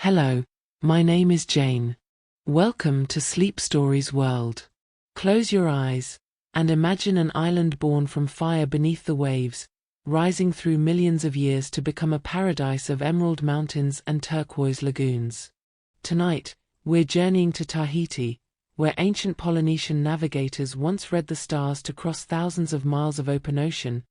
Hello, my name is Jane. Welcome to Sleep Stories World. Close your eyes and imagine an island born from fire beneath the waves, rising through millions of years to become a paradise of emerald mountains and turquoise lagoons. Tonight, we're journeying to Tahiti, where ancient Polynesian navigators once read the stars to cross thousands of miles of open ocean,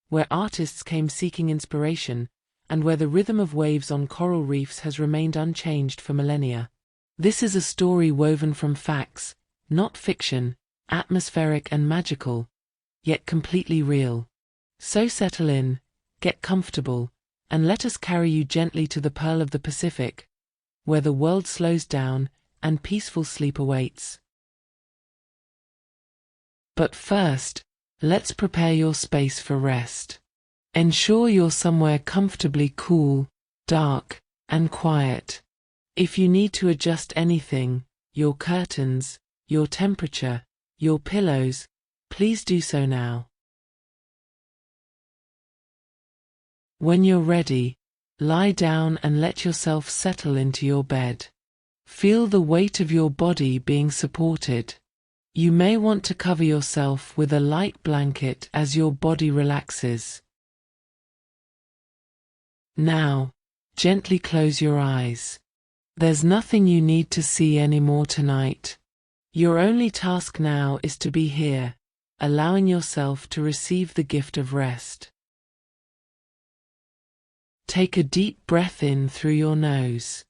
where artists came seeking inspiration, and where the rhythm of waves on coral reefs has remained unchanged for millennia. This is a story woven from facts, not fiction, atmospheric and magical, yet completely real. So settle in, get comfortable, and let us carry you gently to the Pearl of the Pacific, where the world slows down and peaceful sleep awaits. But first, let's prepare your space for rest. Ensure you're somewhere comfortably cool, dark, and quiet. If you need to adjust anything, your curtains, your temperature, your pillows, please do so now. When you're ready, lie down and let yourself settle into your bed. Feel the weight of your body being supported. You may want to cover yourself with a light blanket as your body relaxes. Now, gently close your eyes. There's nothing you need to see anymore tonight. Your only task now is to be here, allowing yourself to receive the gift of rest. Take a deep breath in through your nose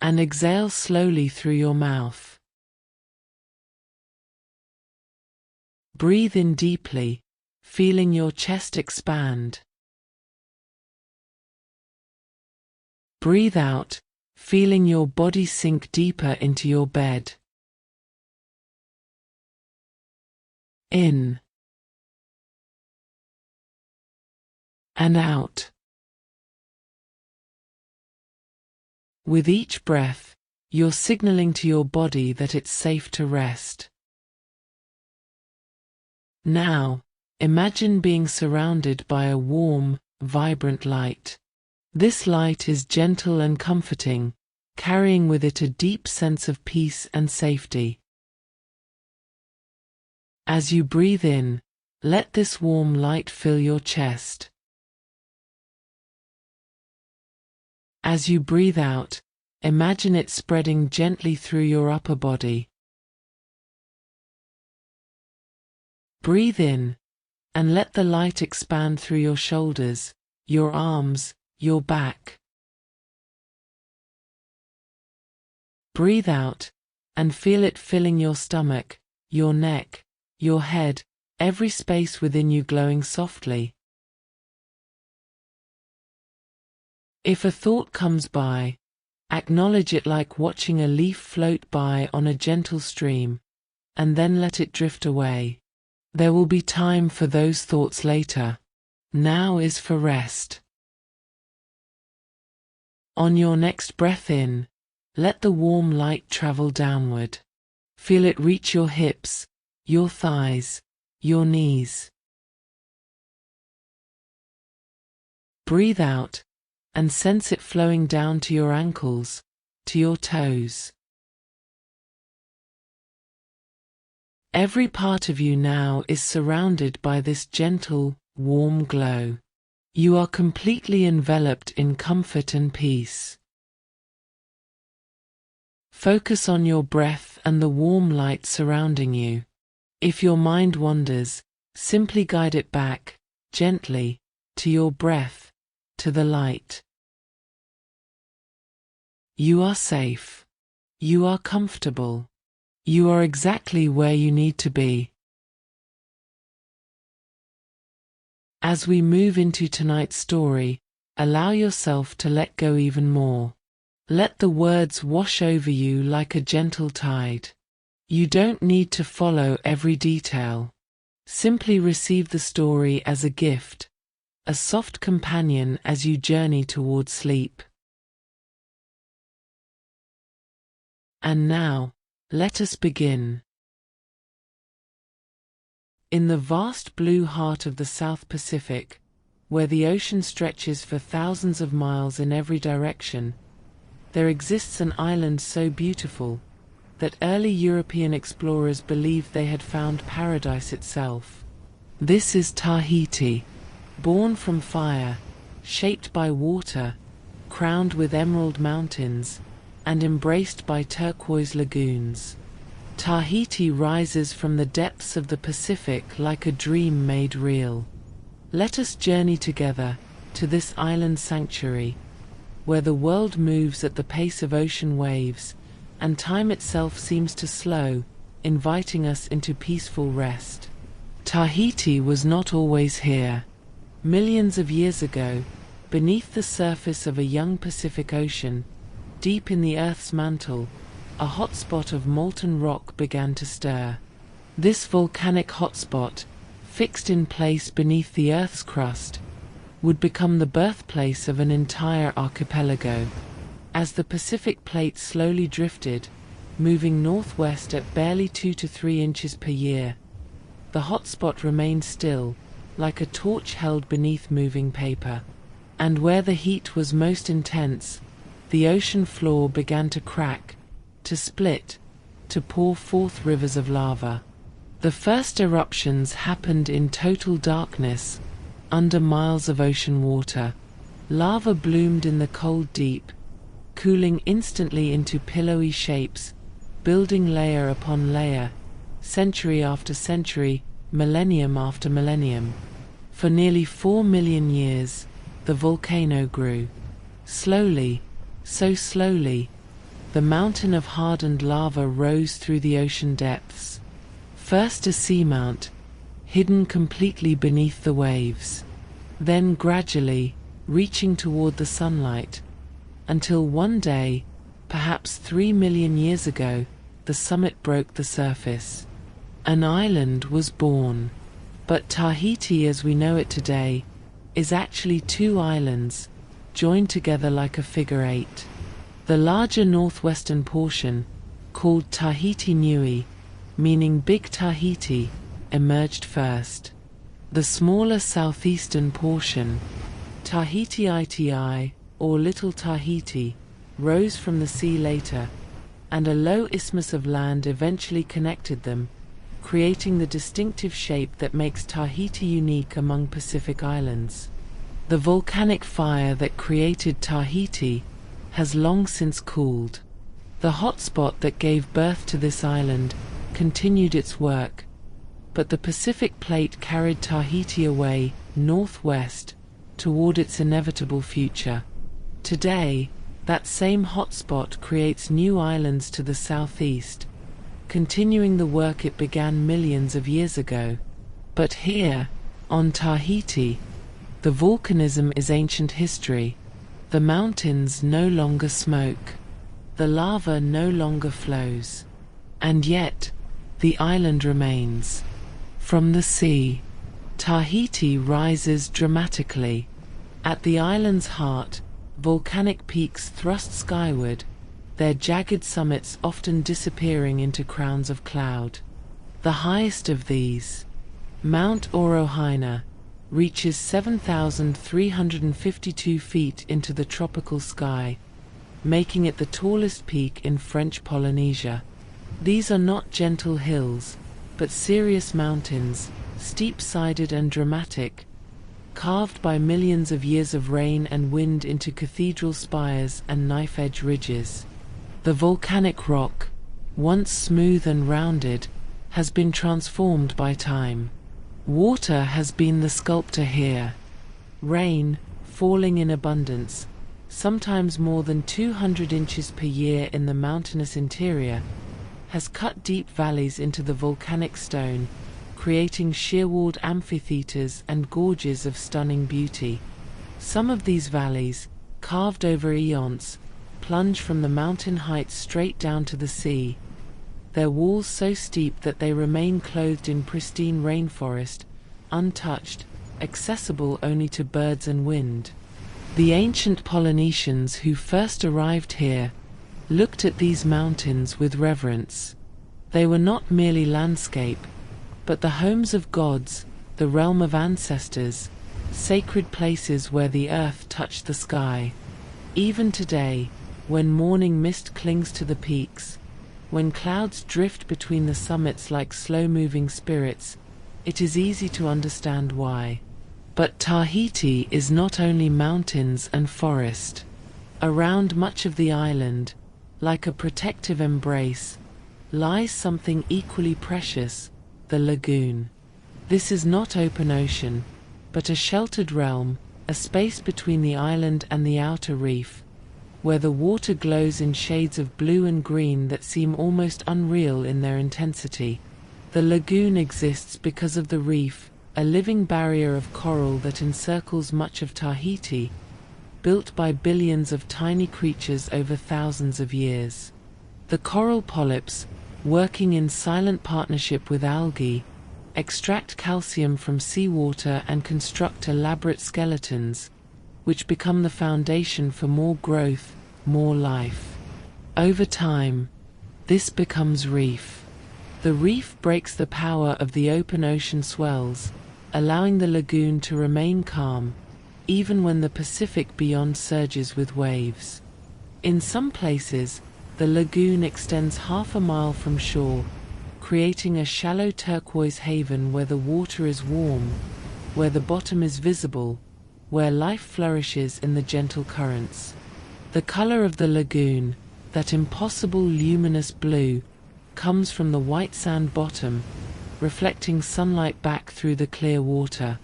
and exhale slowly through your mouth. Breathe in deeply, feeling your chest expand. Breathe out, feeling your body sink deeper into your bed. In and out. With each breath, you're signaling to your body that it's safe to rest. Now, imagine being surrounded by a warm, vibrant light. This light is gentle and comforting, carrying with it a deep sense of peace and safety. As you breathe in, let this warm light fill your chest. As you breathe out, imagine it spreading gently through your upper body. Breathe in, and let the light expand through your shoulders, your arms, your back. Breathe out, and feel it filling your stomach, your neck, your head, every space within you glowing softly. If a thought comes by, acknowledge it like watching a leaf float by on a gentle stream, and then let it drift away. There will be time for those thoughts later. Now is for rest. On your next breath in, let the warm light travel downward. Feel it reach your hips, your thighs, your knees. Breathe out, and sense it flowing down to your ankles, to your toes. Every part of you now is surrounded by this gentle, warm glow. You are completely enveloped in comfort and peace. Focus on your breath and the warm light surrounding you. If your mind wanders, simply guide it back, gently, to your breath, to the light. You are safe. You are comfortable. You are exactly where you need to be. As we move into tonight's story, allow yourself to let go even more. Let the words wash over you like a gentle tide. You don't need to follow every detail. Simply receive the story as a gift, a soft companion as you journey toward sleep. And now, let us begin. In the vast blue heart of the South Pacific, where the ocean stretches for thousands of miles in every direction, there exists an island so beautiful that early European explorers believed they had found paradise itself. This is Tahiti, born from fire, shaped by water, crowned with emerald mountains, and embraced by turquoise lagoons. Tahiti rises from the depths of the Pacific like a dream made real. Let us journey together to this island sanctuary, where the world moves at the pace of ocean waves, and time itself seems to slow, inviting us into peaceful rest. Tahiti was not always here. Millions of years ago, beneath the surface of a young Pacific Ocean, deep in the Earth's mantle, a hotspot of molten rock began to stir. This volcanic hotspot, fixed in place beneath the Earth's crust, would become the birthplace of an entire archipelago. As the Pacific plate slowly drifted, moving northwest at barely 2 to 3 inches per year, the hotspot remained still, like a torch held beneath moving paper. And where the heat was most intense, the ocean floor began to crack, to split, to pour forth rivers of lava. The first eruptions happened in total darkness, under miles of ocean water. Lava bloomed in the cold deep, cooling instantly into pillowy shapes, building layer upon layer, century after century, millennium after millennium. For nearly 4 million years, the volcano grew. Slowly, so slowly, the mountain of hardened lava rose through the ocean depths. First a seamount, hidden completely beneath the waves. Then gradually, reaching toward the sunlight, until one day, perhaps 3 million years ago, the summit broke the surface. An island was born. But Tahiti as we know it today is actually 2 islands, joined together like a figure 8. The larger northwestern portion, called Tahiti Nui, meaning Big Tahiti, emerged first. The smaller southeastern portion, Tahiti Iti, or Little Tahiti, rose from the sea later, and a low isthmus of land eventually connected them, creating the distinctive shape that makes Tahiti unique among Pacific islands. The volcanic fire that created Tahiti has long since cooled. The hotspot that gave birth to this island continued its work, but the Pacific plate carried Tahiti away northwest toward its inevitable future. Today, that same hotspot creates new islands to the southeast, continuing the work it began millions of years ago. But here, on Tahiti, the volcanism is ancient history. The mountains no longer smoke. The lava no longer flows. And yet, the island remains. From the sea, Tahiti rises dramatically. At the island's heart, volcanic peaks thrust skyward, their jagged summits often disappearing into crowns of cloud. The highest of these, Mount Orohina, reaches 7,352 feet into the tropical sky, making it the tallest peak in French Polynesia. These are not gentle hills, but serious mountains, steep-sided and dramatic, carved by millions of years of rain and wind into cathedral spires and knife-edge ridges. The volcanic rock, once smooth and rounded, has been transformed by time. Water has been the sculptor here. Rain, falling in abundance, sometimes more than 200 inches per year in the mountainous interior, has cut deep valleys into the volcanic stone, creating sheer-walled amphitheaters and gorges of stunning beauty. Some of these valleys, carved over eons, plunge from the mountain heights straight down to the sea, their walls so steep that they remain clothed in pristine rainforest, untouched, accessible only to birds and wind. The ancient Polynesians who first arrived here looked at these mountains with reverence. They were not merely landscape, but the homes of gods, the realm of ancestors, sacred places where the earth touched the sky. Even today, when morning mist clings to the peaks, when clouds drift between the summits like slow-moving spirits, it is easy to understand why. But Tahiti is not only mountains and forest. Around much of the island, like a protective embrace, lies something equally precious, the lagoon. This is not open ocean, but a sheltered realm, a space between the island and the outer reef, where the water glows in shades of blue and green that seem almost unreal in their intensity. The lagoon exists because of the reef, a living barrier of coral that encircles much of Tahiti, built by billions of tiny creatures over thousands of years. The coral polyps, working in silent partnership with algae, extract calcium from seawater and construct elaborate skeletons, which become the foundation for more growth, more life. Over time, this becomes reef. The reef breaks the power of the open ocean swells, allowing the lagoon to remain calm, even when the Pacific beyond surges with waves. In some places, the lagoon extends half a mile from shore, creating a shallow turquoise haven where the water is warm, where the bottom is visible, where life flourishes in the gentle currents. The color of the lagoon, that impossible luminous blue, comes from the white sand bottom, reflecting sunlight back through the clear water.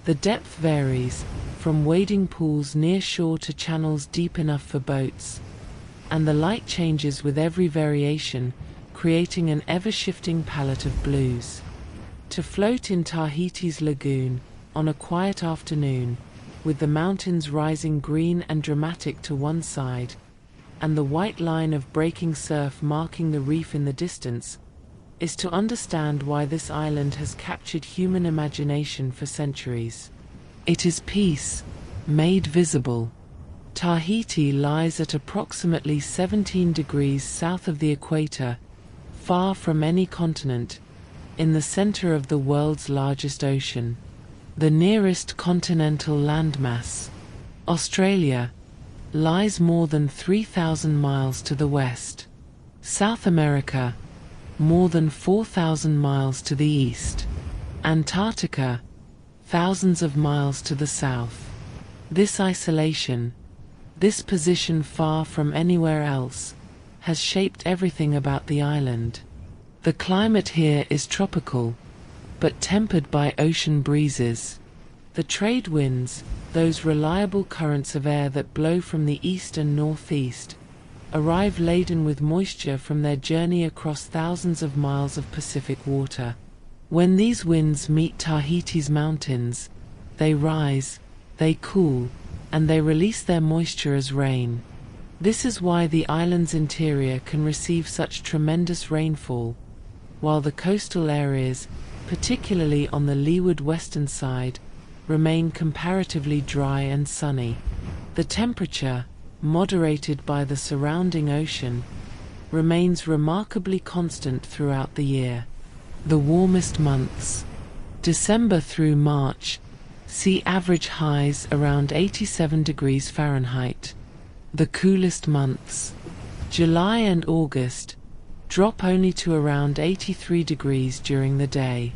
The depth varies, from wading pools near shore to channels deep enough for boats, and the light changes with every variation, creating an ever-shifting palette of blues. To float in Tahiti's lagoon, on a quiet afternoon, with the mountains rising green and dramatic to one side, and the white line of breaking surf marking the reef in the distance, is to understand why this island has captured human imagination for centuries. It is peace, made visible. Tahiti lies at approximately 17 degrees south of the equator, far from any continent, in the center of the world's largest ocean. The nearest continental landmass, Australia, lies more than 3,000 miles to the west. South America, more than 4,000 miles to the east. Antarctica, thousands of miles to the south. This isolation, this position far from anywhere else, has shaped everything about the island. The climate here is tropical, but tempered by ocean breezes. The trade winds, those reliable currents of air that blow from the east and northeast, arrive laden with moisture from their journey across thousands of miles of Pacific water. When these winds meet Tahiti's mountains, they rise, they cool, and they release their moisture as rain. This is why the island's interior can receive such tremendous rainfall, while the coastal areas, particularly on the leeward western side, remain comparatively dry and sunny. The temperature, moderated by the surrounding ocean, remains remarkably constant throughout the year. The warmest months, December through March, see average highs around 87 degrees Fahrenheit. The coolest months, July and August, drop only to around 83 degrees during the day.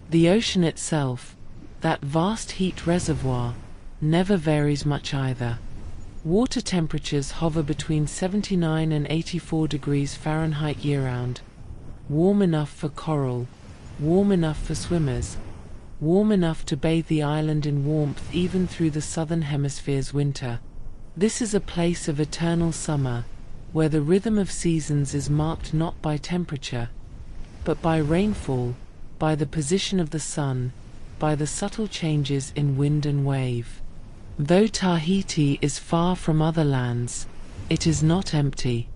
The ocean itself, that vast heat reservoir, never varies much either. Water temperatures hover between 79 and 84 degrees Fahrenheit year-round, warm enough for coral, warm enough for swimmers, warm enough to bathe the island in warmth even through the southern hemisphere's winter. This is a place of eternal summer, where the rhythm of seasons is marked not by temperature, but by rainfall, by the position of the sun, by the subtle changes in wind and wave. Though Tahiti is far from other lands, it is not empty.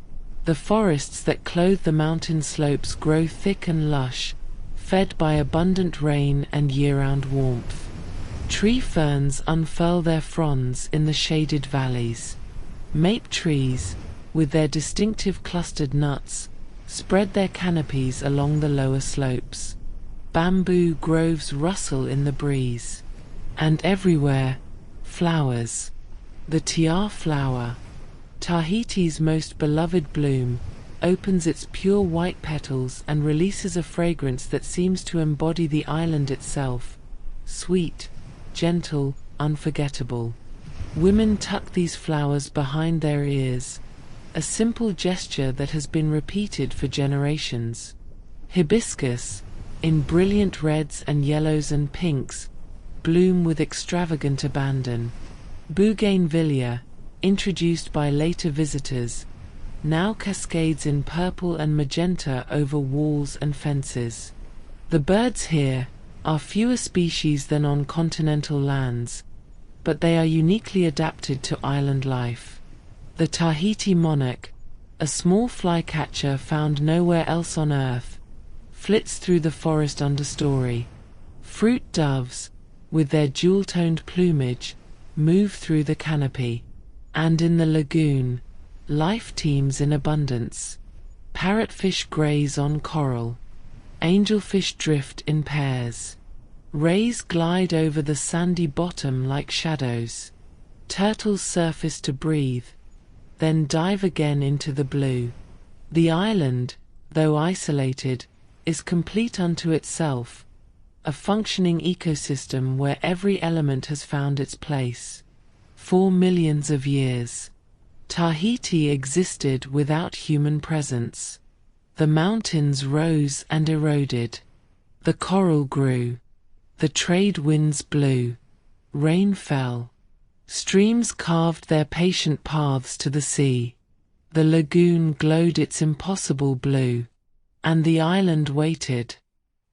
The forests that clothe the mountain slopes grow thick and lush, fed by abundant rain and year-round warmth. Tree ferns unfurl their fronds in the shaded valleys. Mape trees, with their distinctive clustered nuts, spread their canopies along the lower slopes. Bamboo groves rustle in the breeze. And everywhere, flowers. The tiar flower, Tahiti's most beloved bloom, opens its pure white petals and releases a fragrance that seems to embody the island itself. Sweet, gentle, unforgettable. Women tuck these flowers behind their ears, a simple gesture that has been repeated for generations. Hibiscus, in brilliant reds and yellows and pinks, bloom with extravagant abandon. Bougainvillea, introduced by later visitors, now cascades in purple and magenta over walls and fences. The birds here are fewer species than on continental lands, but they are uniquely adapted to island life. The Tahiti monarch, a small flycatcher found nowhere else on Earth, flits through the forest understory. Fruit doves, with their jewel-toned plumage, move through the canopy. And in the lagoon, life teems in abundance. Parrotfish graze on coral. Angelfish drift in pairs. Rays glide over the sandy bottom like shadows. Turtles surface to breathe, then dive again into the blue. The island, though isolated, is complete unto itself, a functioning ecosystem where every element has found its place. For millions of years, Tahiti existed without human presence. The mountains rose and eroded. The coral grew. The trade winds blew. Rain fell. Streams carved their patient paths to the sea. The lagoon glowed its impossible blue. And the island waited.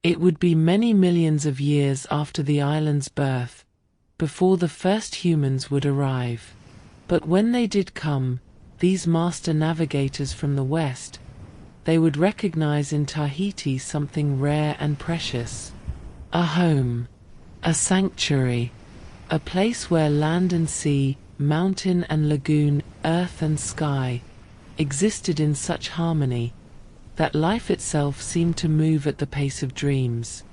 It would be many millions of years after the island's birth before the first humans would arrive. But when they did come, these master navigators from the west, they would recognize in Tahiti something rare and precious. A home, a sanctuary, a place where land and sea, mountain and lagoon, earth and sky existed in such harmony that life itself seemed to move at the pace of dreams.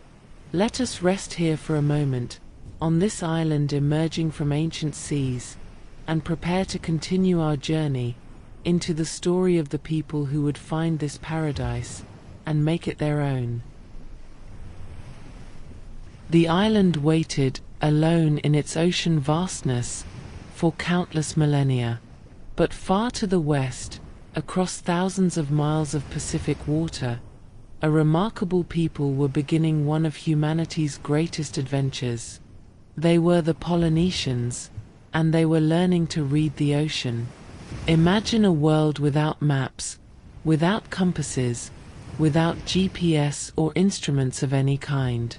Let us rest here for a moment, on this island emerging from ancient seas, and prepare to continue our journey into the story of the people who would find this paradise and make it their own. The island waited, alone in its ocean vastness, for countless millennia. But far to the west, across thousands of miles of Pacific water, a remarkable people were beginning one of humanity's greatest adventures. They were the Polynesians, and they were learning to read the ocean. Imagine a world without maps, without compasses, without GPS or instruments of any kind.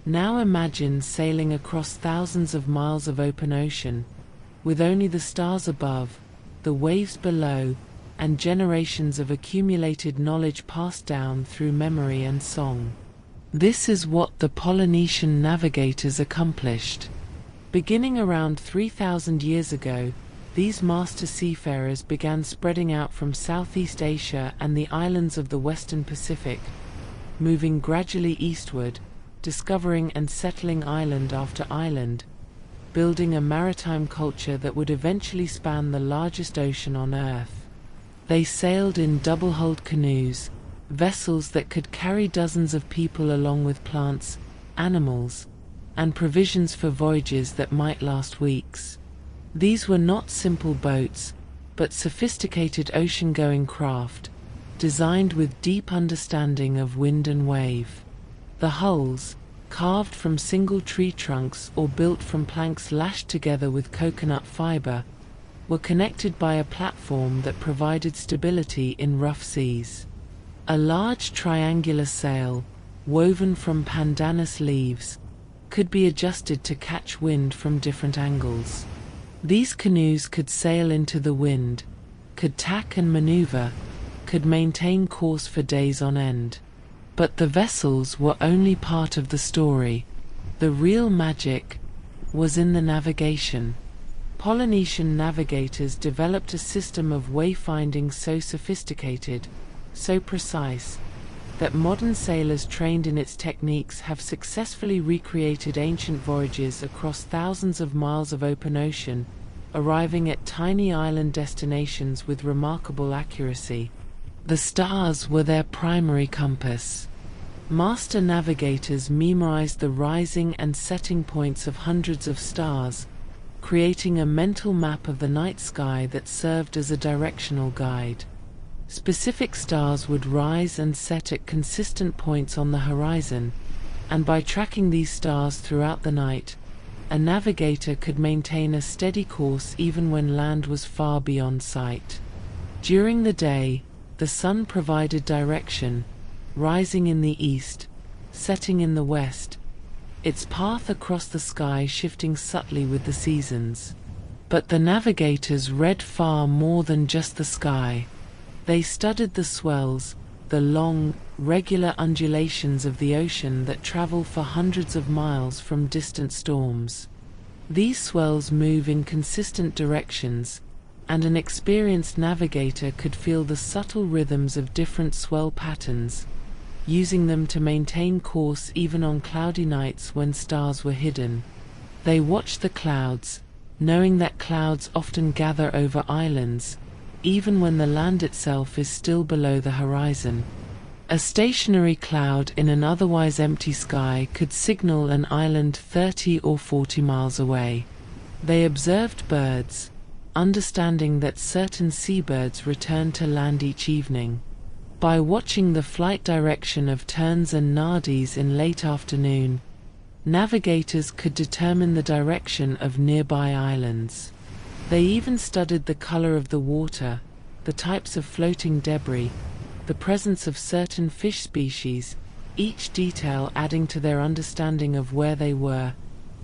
Now imagine sailing across thousands of miles of open ocean, with only the stars above, the waves below, and generations of accumulated knowledge passed down through memory and song. This is what the Polynesian navigators accomplished. Beginning around 3,000 years ago, these master seafarers began spreading out from Southeast Asia and the islands of the Western Pacific, moving gradually eastward, discovering and settling island after island, building a maritime culture that would eventually span the largest ocean on Earth. They sailed in double-hulled canoes, vessels that could carry dozens of people along with plants, animals, and provisions for voyages that might last weeks. These were not simple boats, but sophisticated ocean-going craft, designed with deep understanding of wind and wave. The hulls, carved from single tree trunks or built from planks lashed together with coconut fiber, were connected by a platform that provided stability in rough seas. A large triangular sail, woven from pandanus leaves, could be adjusted to catch wind from different angles. These canoes could sail into the wind, could tack and maneuver, could maintain course for days on end. But the vessels were only part of the story. The real magic was in the navigation. Polynesian navigators developed a system of wayfinding so sophisticated, so precise, that modern sailors trained in its techniques have successfully recreated ancient voyages across thousands of miles of open ocean, arriving at tiny island destinations with remarkable accuracy. The stars were their primary compass. Master navigators memorized the rising and setting points of hundreds of stars, creating a mental map of the night sky that served as a directional guide. Specific stars would rise and set at consistent points on the horizon, and by tracking these stars throughout the night, a navigator could maintain a steady course even when land was far beyond sight. During the day, the sun provided direction, rising in the east, setting in the west, its path across the sky shifting subtly with the seasons. But the navigators read far more than just the sky. They studied the swells, the long, regular undulations of the ocean that travel for hundreds of miles from distant storms. These swells move in consistent directions, and an experienced navigator could feel the subtle rhythms of different swell patterns, using them to maintain course even on cloudy nights when stars were hidden. They watched the clouds, knowing that clouds often gather over islands, even when the land itself is still below the horizon. A stationary cloud in an otherwise empty sky could signal an island 30 or 40 miles away. They observed birds, understanding that certain seabirds return to land each evening. By watching the flight direction of terns and nardis in late afternoon, navigators could determine the direction of nearby islands. They even studied the color of the water, the types of floating debris, the presence of certain fish species, each detail adding to their understanding of where they were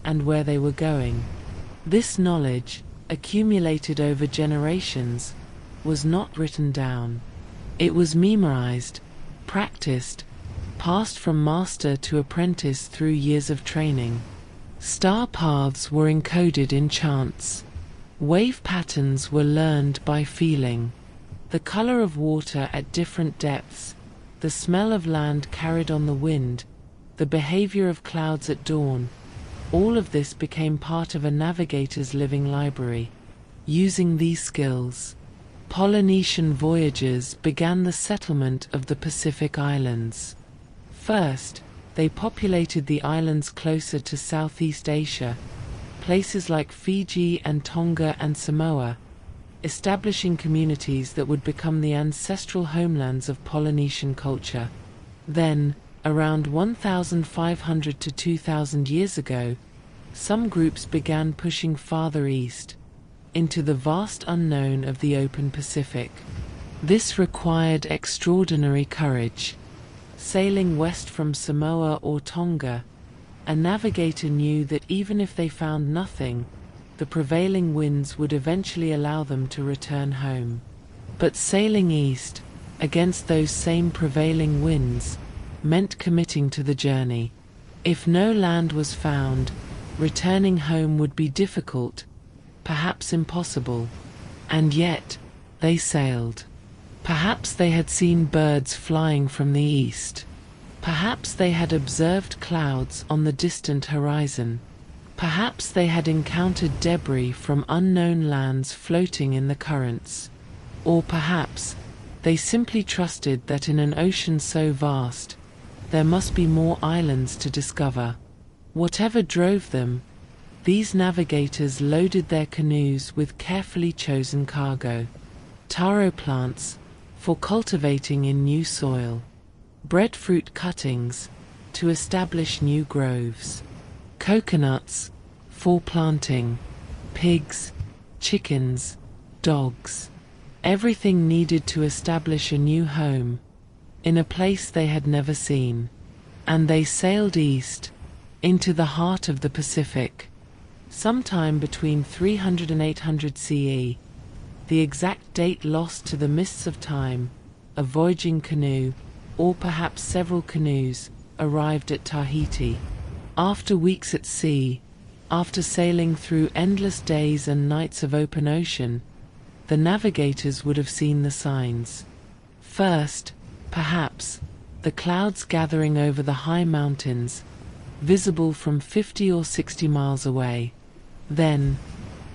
and where they were going. This knowledge, accumulated over generations, was not written down. It was memorized, practiced, passed from master to apprentice through years of training. Star paths were encoded in chants. Wave patterns were learned by feeling. The color of water at different depths, the smell of land carried on the wind, the behavior of clouds at dawn, all of this became part of a navigator's living library. Using these skills, Polynesian voyagers began the settlement of the Pacific Islands. First, they populated the islands closer to Southeast Asia, places like Fiji and Tonga and Samoa, establishing communities that would become the ancestral homelands of Polynesian culture. Then, around 1,500 to 2,000 years ago, some groups began pushing farther east, into the vast unknown of the open Pacific. This required extraordinary courage. Sailing west from Samoa or Tonga, a navigator knew that even if they found nothing, the prevailing winds would eventually allow them to return home. But sailing east, against those same prevailing winds, meant committing to the journey. If no land was found, returning home would be difficult, perhaps impossible. And yet, they sailed. Perhaps they had seen birds flying from the east. Perhaps they had observed clouds on the distant horizon. Perhaps they had encountered debris from unknown lands floating in the currents. Or perhaps they simply trusted that in an ocean so vast, there must be more islands to discover. Whatever drove them, these navigators loaded their canoes with carefully chosen cargo. Taro plants, for cultivating in new soil. Breadfruit cuttings, to establish new groves. Coconuts, for planting. Pigs, chickens, dogs. Everything needed to establish a new home, in a place they had never seen. And they sailed east, into the heart of the Pacific. Sometime between 300 and 800 CE, the exact date lost to the mists of time, a voyaging canoe, or perhaps several canoes, arrived at Tahiti. After weeks at sea, after sailing through endless days and nights of open ocean, the navigators would have seen the signs. First, perhaps, the clouds gathering over the high mountains, visible from 50 or 60 miles away. Then,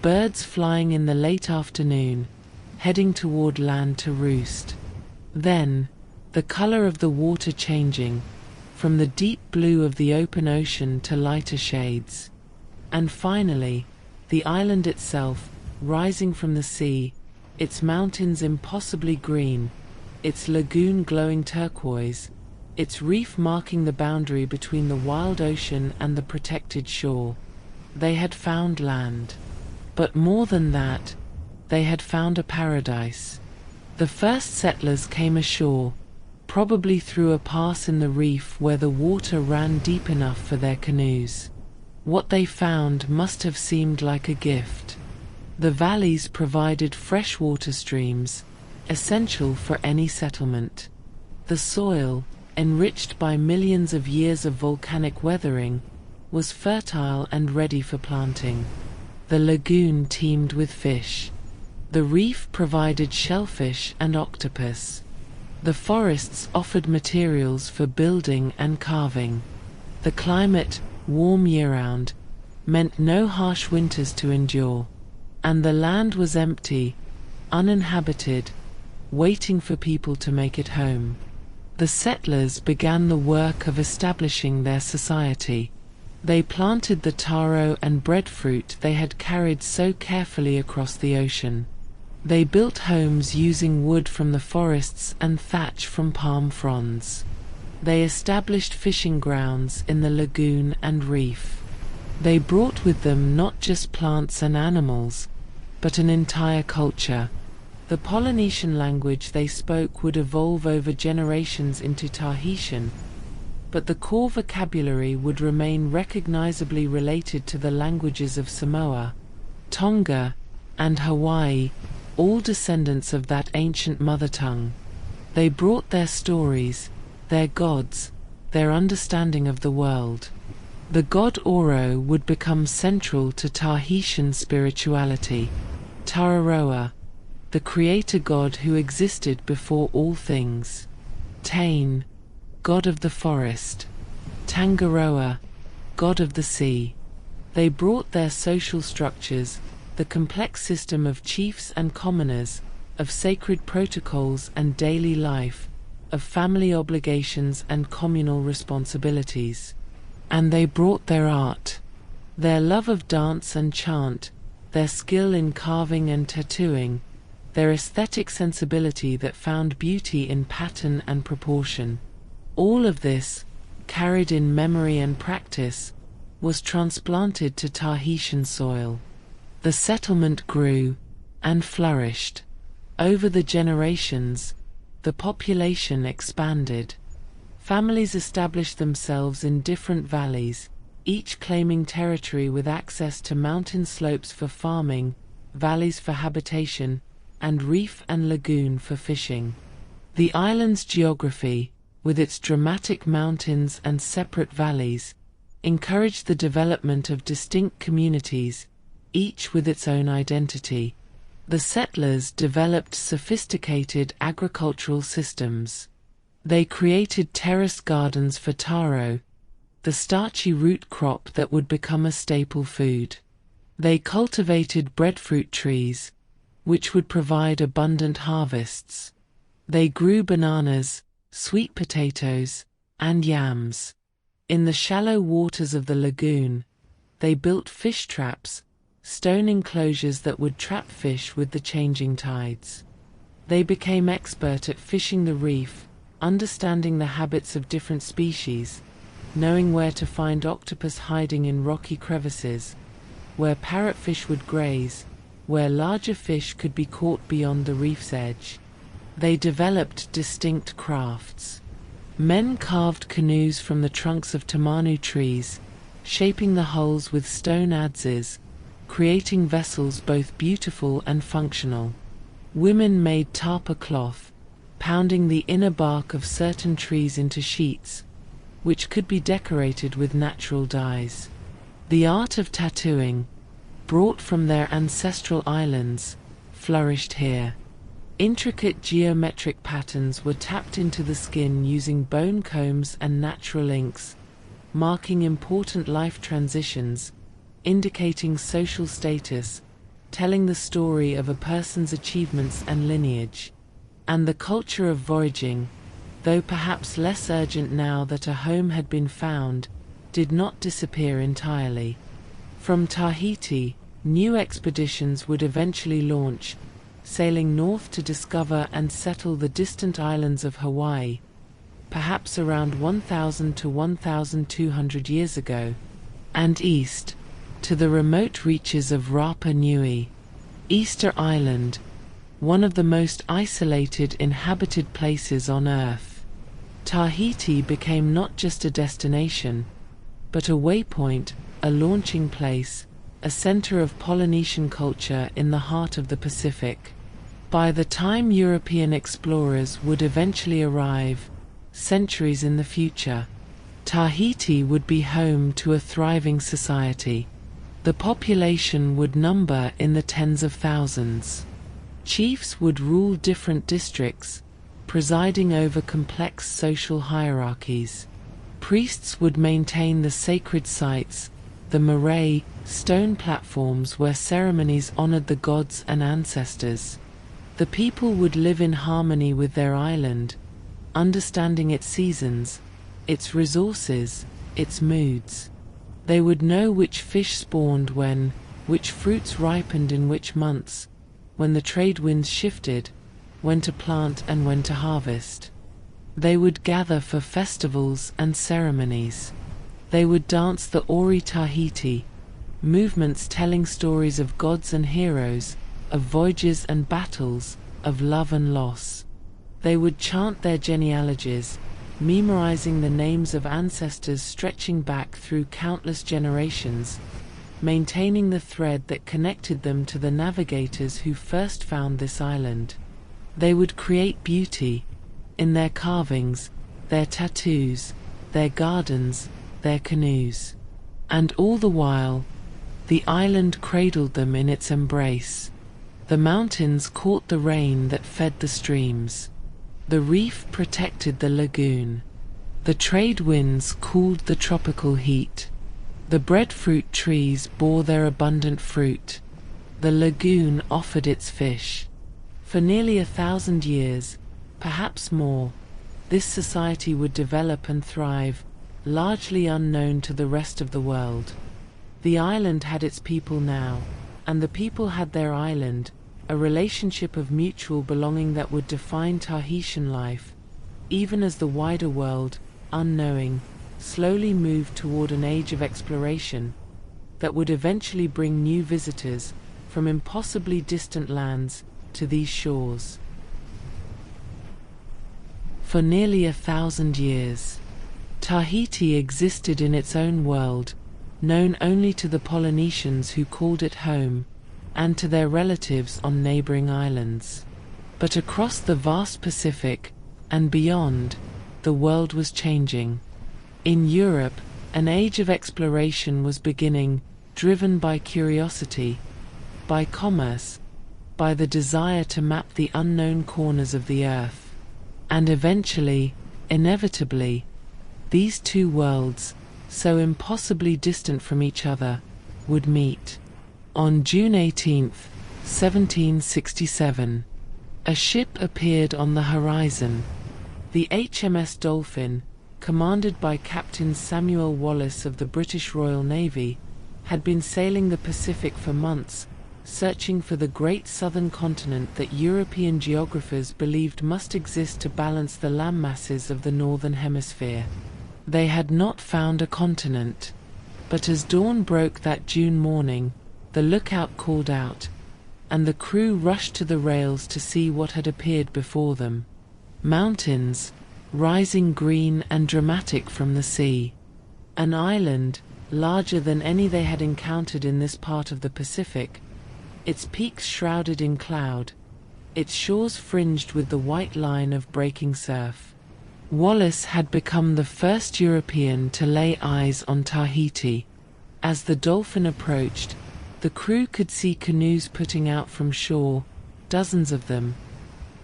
birds flying in the late afternoon, heading toward land to roost. Then, the color of the water changing, from the deep blue of the open ocean to lighter shades. And finally, the island itself, rising from the sea, its mountains impossibly green, its lagoon glowing turquoise, its reef marking the boundary between the wild ocean and the protected shore. They had found land. But more than that, they had found a paradise. The first settlers came ashore, probably through a pass in the reef where the water ran deep enough for their canoes. What they found must have seemed like a gift. The valleys provided fresh water streams, essential for any settlement. The soil, enriched by millions of years of volcanic weathering, was fertile and ready for planting. The lagoon teemed with fish. The reef provided shellfish and octopus. The forests offered materials for building and carving. The climate, warm year-round, meant no harsh winters to endure. And the land was empty, uninhabited, waiting for people to make it home. The settlers began the work of establishing their society. They planted the taro and breadfruit they had carried so carefully across the ocean. They built homes using wood from the forests and thatch from palm fronds. They established fishing grounds in the lagoon and reef. They brought with them not just plants and animals, but an entire culture. The Polynesian language they spoke would evolve over generations into Tahitian, but the core vocabulary would remain recognizably related to the languages of Samoa, Tonga, and Hawaii, all descendants of that ancient mother tongue. They brought their stories, their gods, their understanding of the world. The god Oro would become central to Tahitian spirituality. Tararoa, the creator god who existed before all things. Tain, god of the forest. Tangaroa, god of the sea. They brought their social structures, the complex system of chiefs and commoners, of sacred protocols and daily life, of family obligations and communal responsibilities. And they brought their art, their love of dance and chant, their skill in carving and tattooing, their aesthetic sensibility that found beauty in pattern and proportion. All of this, carried in memory and practice, was transplanted to Tahitian soil. The settlement grew and flourished. Over the generations, the population expanded. Families established themselves in different valleys, each claiming territory with access to mountain slopes for farming, valleys for habitation, and reef and lagoon for fishing. The island's geography, with its dramatic mountains and separate valleys, encouraged the development of distinct communities, each with its own identity. The settlers developed sophisticated agricultural systems. They created terraced gardens for taro, the starchy root crop that would become a staple food. They cultivated breadfruit trees, which would provide abundant harvests. They grew bananas, sweet potatoes, and yams. In the shallow waters of the lagoon, they built fish traps, stone enclosures that would trap fish with the changing tides. They became expert at fishing the reef, understanding the habits of different species, knowing where to find octopus hiding in rocky crevices, where parrotfish would graze, where larger fish could be caught beyond the reef's edge. They developed distinct crafts. Men carved canoes from the trunks of tamanu trees, shaping the hulls with stone adzes, creating vessels both beautiful and functional. Women made tapa cloth, pounding the inner bark of certain trees into sheets, which could be decorated with natural dyes. The art of tattooing, brought from their ancestral islands, flourished here. Intricate geometric patterns were tapped into the skin using bone combs and natural inks, marking important life transitions, indicating social status, telling the story of a person's achievements and lineage. And the culture of voyaging, though perhaps less urgent now that a home had been found, did not disappear entirely. From Tahiti, new expeditions would eventually launch, sailing north to discover and settle the distant islands of Hawaii, perhaps around 1,000 to 1,200 years ago, and east, to the remote reaches of Rapa Nui, Easter Island, one of the most isolated inhabited places on Earth. Tahiti became not just a destination, but a waypoint, a launching place, a center of Polynesian culture in the heart of the Pacific. By the time European explorers would eventually arrive, centuries in the future, Tahiti would be home to a thriving society. The population would number in the tens of thousands. Chiefs would rule different districts, presiding over complex social hierarchies. Priests would maintain the sacred sites, the marae, stone platforms where ceremonies honored the gods and ancestors. The people would live in harmony with their island, understanding its seasons, its resources, its moods. They would know which fish spawned when, which fruits ripened in which months, when the trade winds shifted, when to plant and when to harvest. They would gather for festivals and ceremonies. They would dance the Ori Tahiti, movements telling stories of gods and heroes, of voyages and battles, of love and loss. They would chant their genealogies, memorizing the names of ancestors stretching back through countless generations, maintaining the thread that connected them to the navigators who first found this island. They would create beauty in their carvings, their tattoos, their gardens, their canoes. And all the while, the island cradled them in its embrace. The mountains caught the rain that fed the streams. The reef protected the lagoon. The trade winds cooled the tropical heat. The breadfruit trees bore their abundant fruit. The lagoon offered its fish. For nearly 1,000 years, perhaps more, this society would develop and thrive, largely unknown to the rest of the world. The island had its people now, and the people had their island, a relationship of mutual belonging that would define Tahitian life, even as the wider world, unknowing, slowly moved toward an age of exploration that would eventually bring new visitors from impossibly distant lands to these shores. For nearly 1,000 years, Tahiti existed in its own world, known only to the Polynesians who called it home, and to their relatives on neighboring islands. But across the vast Pacific, and beyond, the world was changing. In Europe, an age of exploration was beginning, driven by curiosity, by commerce, by the desire to map the unknown corners of the earth. And eventually, inevitably, these two worlds, so impossibly distant from each other, would meet. On June 18, 1767, a ship appeared on the horizon. The HMS Dolphin, commanded by Captain Samuel Wallis of the British Royal Navy, had been sailing the Pacific for months, searching for the great southern continent that European geographers believed must exist to balance the landmasses of the northern hemisphere. They had not found a continent, but as dawn broke that June morning, the lookout called out, and the crew rushed to the rails to see what had appeared before them. Mountains, rising green and dramatic from the sea. An island, larger than any they had encountered in this part of the Pacific, its peaks shrouded in cloud, its shores fringed with the white line of breaking surf. Wallis had become the first European to lay eyes on Tahiti. As the Dolphin approached, the crew could see canoes putting out from shore, dozens of them,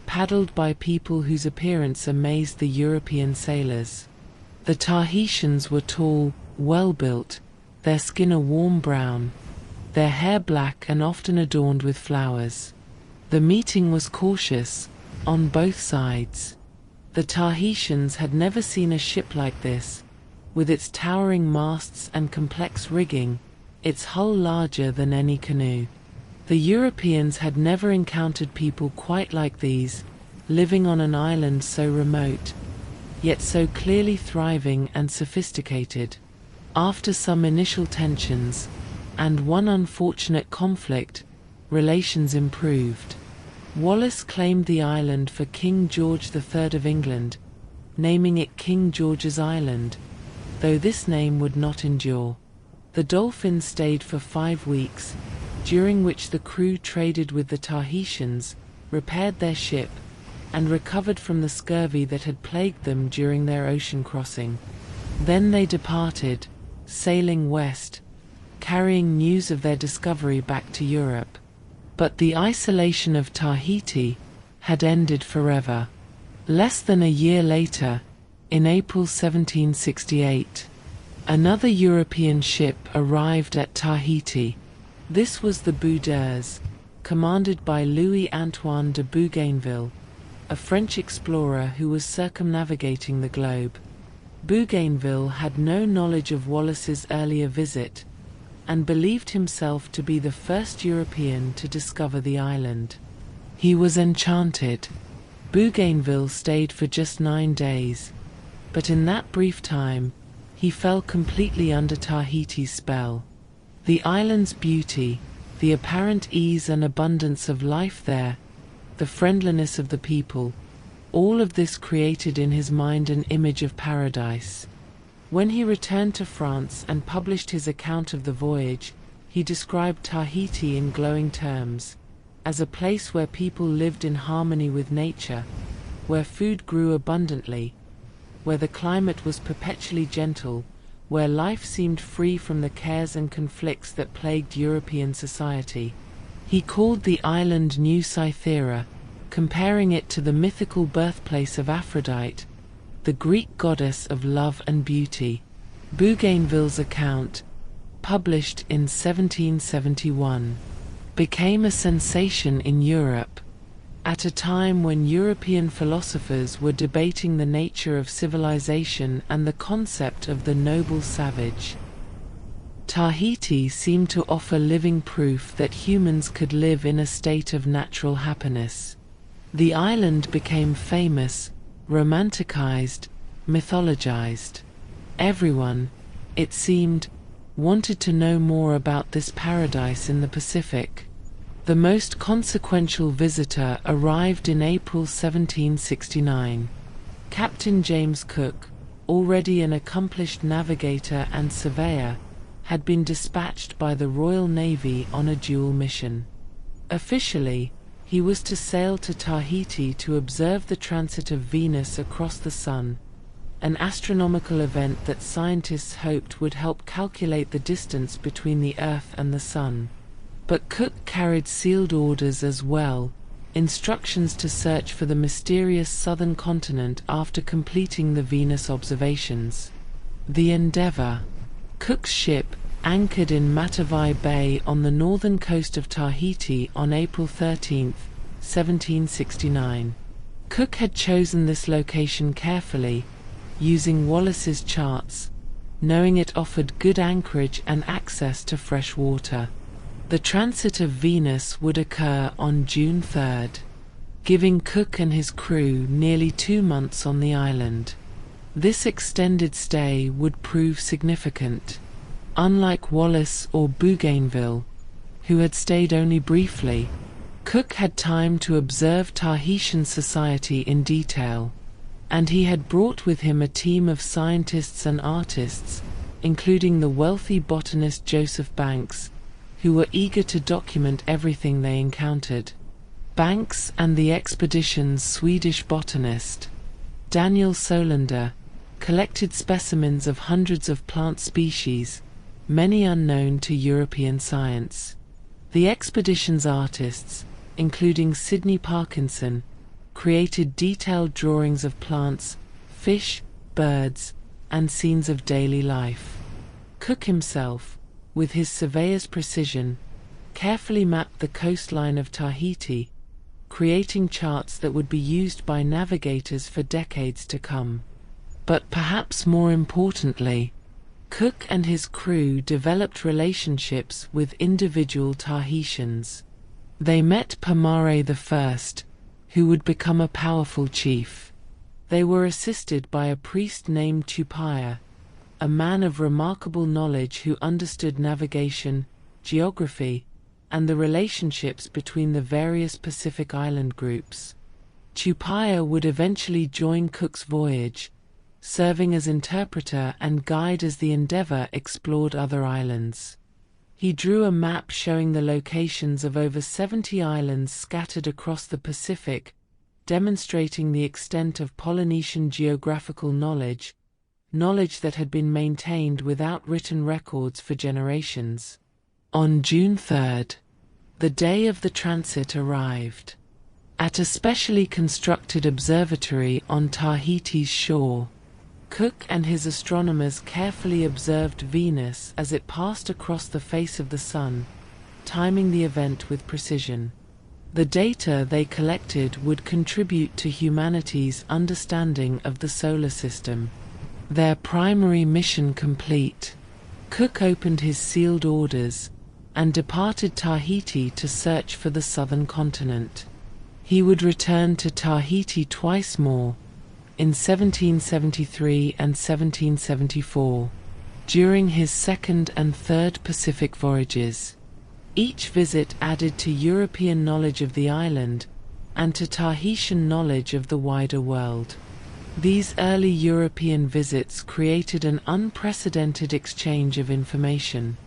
paddled by people whose appearance amazed the European sailors. The Tahitians were tall, well-built, their skin a warm brown, their hair black and often adorned with flowers. The meeting was cautious, on both sides. The Tahitians had never seen a ship like this, with its towering masts and complex rigging, its hull larger than any canoe. The Europeans had never encountered people quite like these, living on an island so remote, yet so clearly thriving and sophisticated. After some initial tensions, and one unfortunate conflict, relations improved. Wallis claimed the island for King George III of England, naming it King George's Island, though this name would not endure. The Dolphins stayed for 5 weeks, during which the crew traded with the Tahitians, repaired their ship, and recovered from the scurvy that had plagued them during their ocean crossing. Then they departed, sailing west, carrying news of their discovery back to Europe. But the isolation of Tahiti had ended forever. Less than a year later, in April 1768, another European ship arrived at Tahiti. This was the Boudeuse, commanded by Louis-Antoine de Bougainville, a French explorer who was circumnavigating the globe. Bougainville had no knowledge of Wallis's earlier visit, and believed himself to be the first European to discover the island. He was enchanted. Bougainville stayed for just 9 days, but in that brief time, he fell completely under Tahiti's spell. The island's beauty, the apparent ease and abundance of life there, the friendliness of the people, all of this created in his mind an image of paradise. When he returned to France and published his account of the voyage, he described Tahiti in glowing terms, as a place where people lived in harmony with nature, where food grew abundantly, where the climate was perpetually gentle, where life seemed free from the cares and conflicts that plagued European society. He called the island New Cythera, comparing it to the mythical birthplace of Aphrodite, the Greek goddess of love and beauty. Bougainville's account, published in 1771, became a sensation in Europe, at a time when European philosophers were debating the nature of civilization and the concept of the noble savage. Tahiti seemed to offer living proof that humans could live in a state of natural happiness. The island became famous, romanticized, mythologized. Everyone, it seemed, wanted to know more about this paradise in the Pacific. The most consequential visitor arrived in April 1769. Captain James Cook, already an accomplished navigator and surveyor, had been dispatched by the Royal Navy on a dual mission. Officially, he was to sail to Tahiti to observe the transit of Venus across the Sun, an astronomical event that scientists hoped would help calculate the distance between the Earth and the Sun. But Cook carried sealed orders as well, instructions to search for the mysterious southern continent after completing the Venus observations. The Endeavour, Cook's ship, anchored in Matavai Bay on the northern coast of Tahiti on April 13, 1769. Cook had chosen this location carefully, using Wallis's charts, knowing it offered good anchorage and access to fresh water. The transit of Venus would occur on June 3rd, giving Cook and his crew nearly 2 months on the island. This extended stay would prove significant. Unlike Wallis or Bougainville, who had stayed only briefly, Cook had time to observe Tahitian society in detail, and he had brought with him a team of scientists and artists, including the wealthy botanist Joseph Banks, who were eager to document everything they encountered. Banks and the expedition's Swedish botanist, Daniel Solander, collected specimens of hundreds of plant species, many unknown to European science. The expedition's artists, including Sidney Parkinson, created detailed drawings of plants, fish, birds, and scenes of daily life. Cook himself, with his surveyor's precision, carefully mapped the coastline of Tahiti, creating charts that would be used by navigators for decades to come. But perhaps more importantly, Cook and his crew developed relationships with individual Tahitians. They met Pomare I, who would become a powerful chief. They were assisted by a priest named Tupaya, a man of remarkable knowledge who understood navigation, geography, and the relationships between the various Pacific island groups. Tupaya would eventually join Cook's voyage, serving as interpreter and guide as the Endeavour explored other islands. He drew a map showing the locations of over 70 islands scattered across the Pacific, demonstrating the extent of Polynesian geographical knowledge that had been maintained without written records for generations. On June 3rd, the day of the transit arrived. At a specially constructed observatory on Tahiti's shore, Cook and his astronomers carefully observed Venus as it passed across the face of the Sun, timing the event with precision. The data they collected would contribute to humanity's understanding of the solar system. Their primary mission complete, Cook opened his sealed orders and departed Tahiti to search for the southern continent. He would return to Tahiti twice more, in 1773 and 1774, during his second and third Pacific voyages. Each visit added to European knowledge of the island and to Tahitian knowledge of the wider world. These early European visits created an unprecedented exchange of information.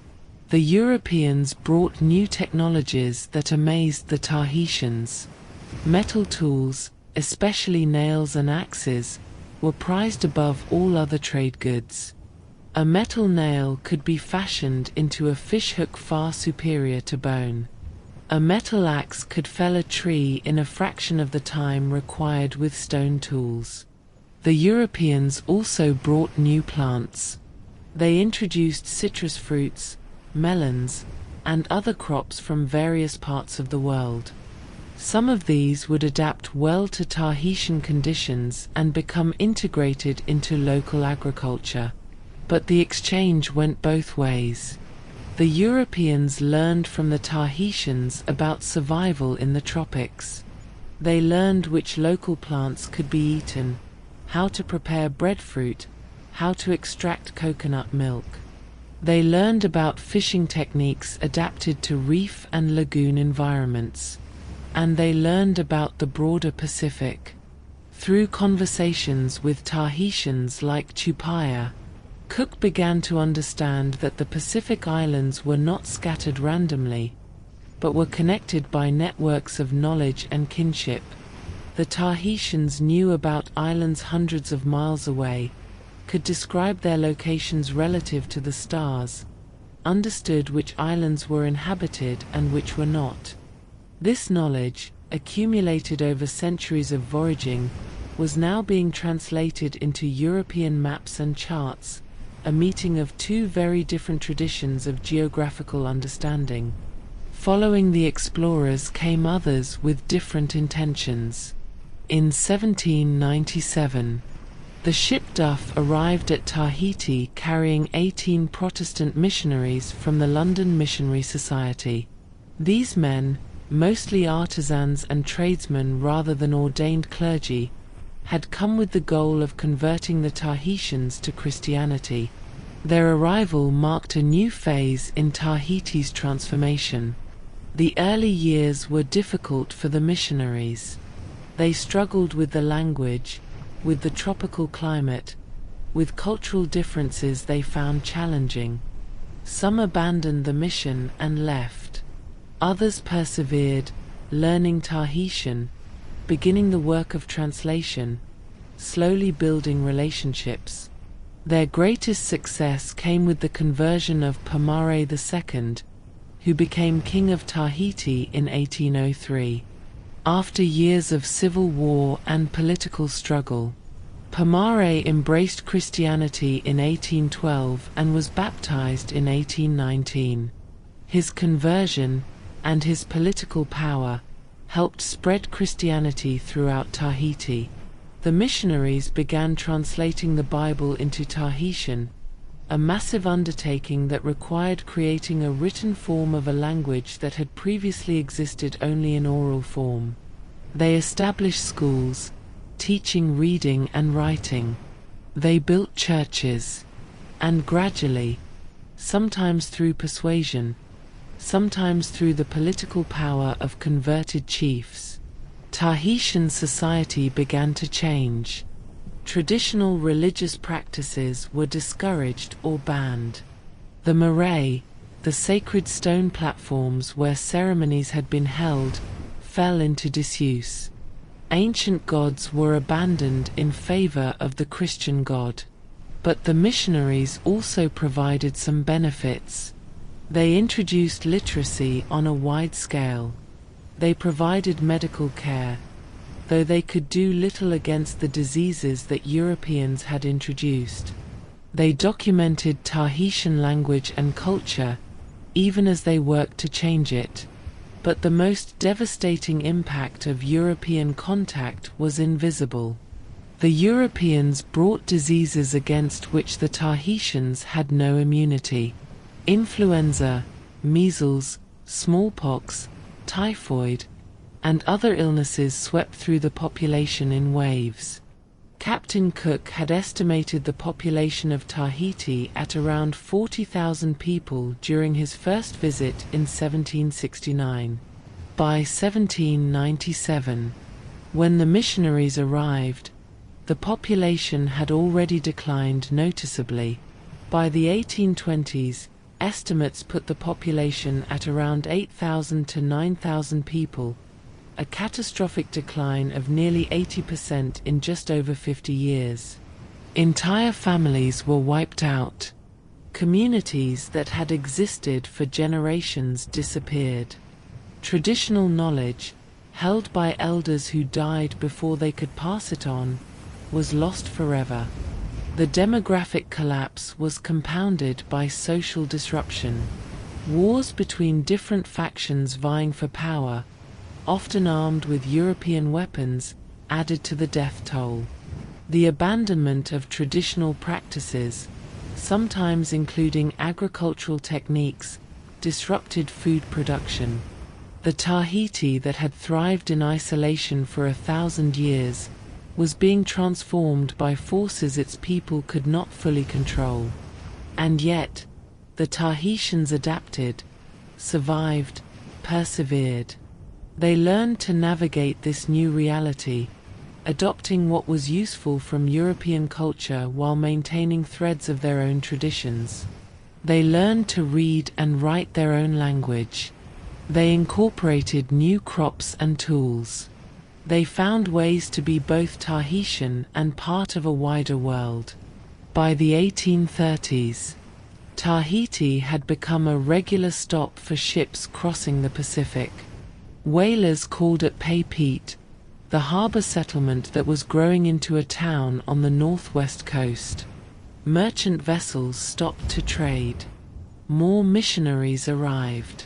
The Europeans brought new technologies that amazed the Tahitians. Metal tools, especially nails and axes, were prized above all other trade goods. A metal nail could be fashioned into a fishhook far superior to bone. A metal axe could fell a tree in a fraction of the time required with stone tools. The Europeans also brought new plants. They introduced citrus fruits, melons, and other crops from various parts of the world. Some of these would adapt well to Tahitian conditions and become integrated into local agriculture. But the exchange went both ways. The Europeans learned from the Tahitians about survival in the tropics. They learned which local plants could be eaten, how to prepare breadfruit, how to extract coconut milk. They learned about fishing techniques adapted to reef and lagoon environments. And they learned about the broader Pacific. Through conversations with Tahitians like Tupaya, Cook began to understand that the Pacific Islands were not scattered randomly, but were connected by networks of knowledge and kinship. The Tahitians knew about islands hundreds of miles away, could describe their locations relative to the stars, understood which islands were inhabited and which were not. This knowledge, accumulated over centuries of voyaging, was now being translated into European maps and charts, a meeting of two very different traditions of geographical understanding. Following the explorers came others with different intentions. In 1797, the ship Duff arrived at Tahiti carrying 18 Protestant missionaries from the London Missionary Society. These men, mostly artisans and tradesmen rather than ordained clergy, had come with the goal of converting the Tahitians to Christianity. Their arrival marked a new phase in Tahiti's transformation. The early years were difficult for the missionaries. They struggled with the language, with the tropical climate, with cultural differences they found challenging. Some abandoned the mission and left. Others persevered, learning Tahitian, beginning the work of translation, slowly building relationships. Their greatest success came with the conversion of Pomare II, who became King of Tahiti in 1803. After years of civil war and political struggle, Pomare embraced Christianity in 1812 and was baptized in 1819. His conversion, and his political power, helped spread Christianity throughout Tahiti. The missionaries began translating the Bible into Tahitian, a massive undertaking that required creating a written form of a language that had previously existed only in oral form. They established schools, teaching reading and writing. They built churches, and gradually, sometimes through persuasion, sometimes through the political power of converted chiefs, Tahitian society began to change. Traditional religious practices were discouraged or banned. The marae, the sacred stone platforms where ceremonies had been held, fell into disuse. Ancient gods were abandoned in favor of the Christian God. But the missionaries also provided some benefits. They introduced literacy on a wide scale. They provided medical care, though they could do little against the diseases that Europeans had introduced. They documented Tahitian language and culture, even as they worked to change it. But the most devastating impact of European contact was invisible. The Europeans brought diseases against which the Tahitians had no immunity. Influenza, measles, smallpox, typhoid, and other illnesses swept through the population in waves. Captain Cook had estimated the population of Tahiti at around 40,000 people during his first visit in 1769. By 1797, when the missionaries arrived, the population had already declined noticeably. By the 1820s, estimates put the population at around 8,000 to 9,000 people, a catastrophic decline of nearly 80% in just over 50 years. Entire families were wiped out. Communities that had existed for generations disappeared. Traditional knowledge, held by elders who died before they could pass it on, was lost forever. The demographic collapse was compounded by social disruption. Wars between different factions vying for power, often armed with European weapons, added to the death toll. The abandonment of traditional practices, sometimes including agricultural techniques, disrupted food production. The Tahiti that had thrived in isolation for 1,000 years was being transformed by forces its people could not fully control. And yet, the Tahitians adapted, survived, persevered. They learned to navigate this new reality, adopting what was useful from European culture while maintaining threads of their own traditions. They learned to read and write their own language. They incorporated new crops and tools. They found ways to be both Tahitian and part of a wider world. By the 1830s, Tahiti had become a regular stop for ships crossing the Pacific. Whalers called at Papeete, the harbor settlement that was growing into a town on the northwest coast. Merchant vessels stopped to trade. More missionaries arrived.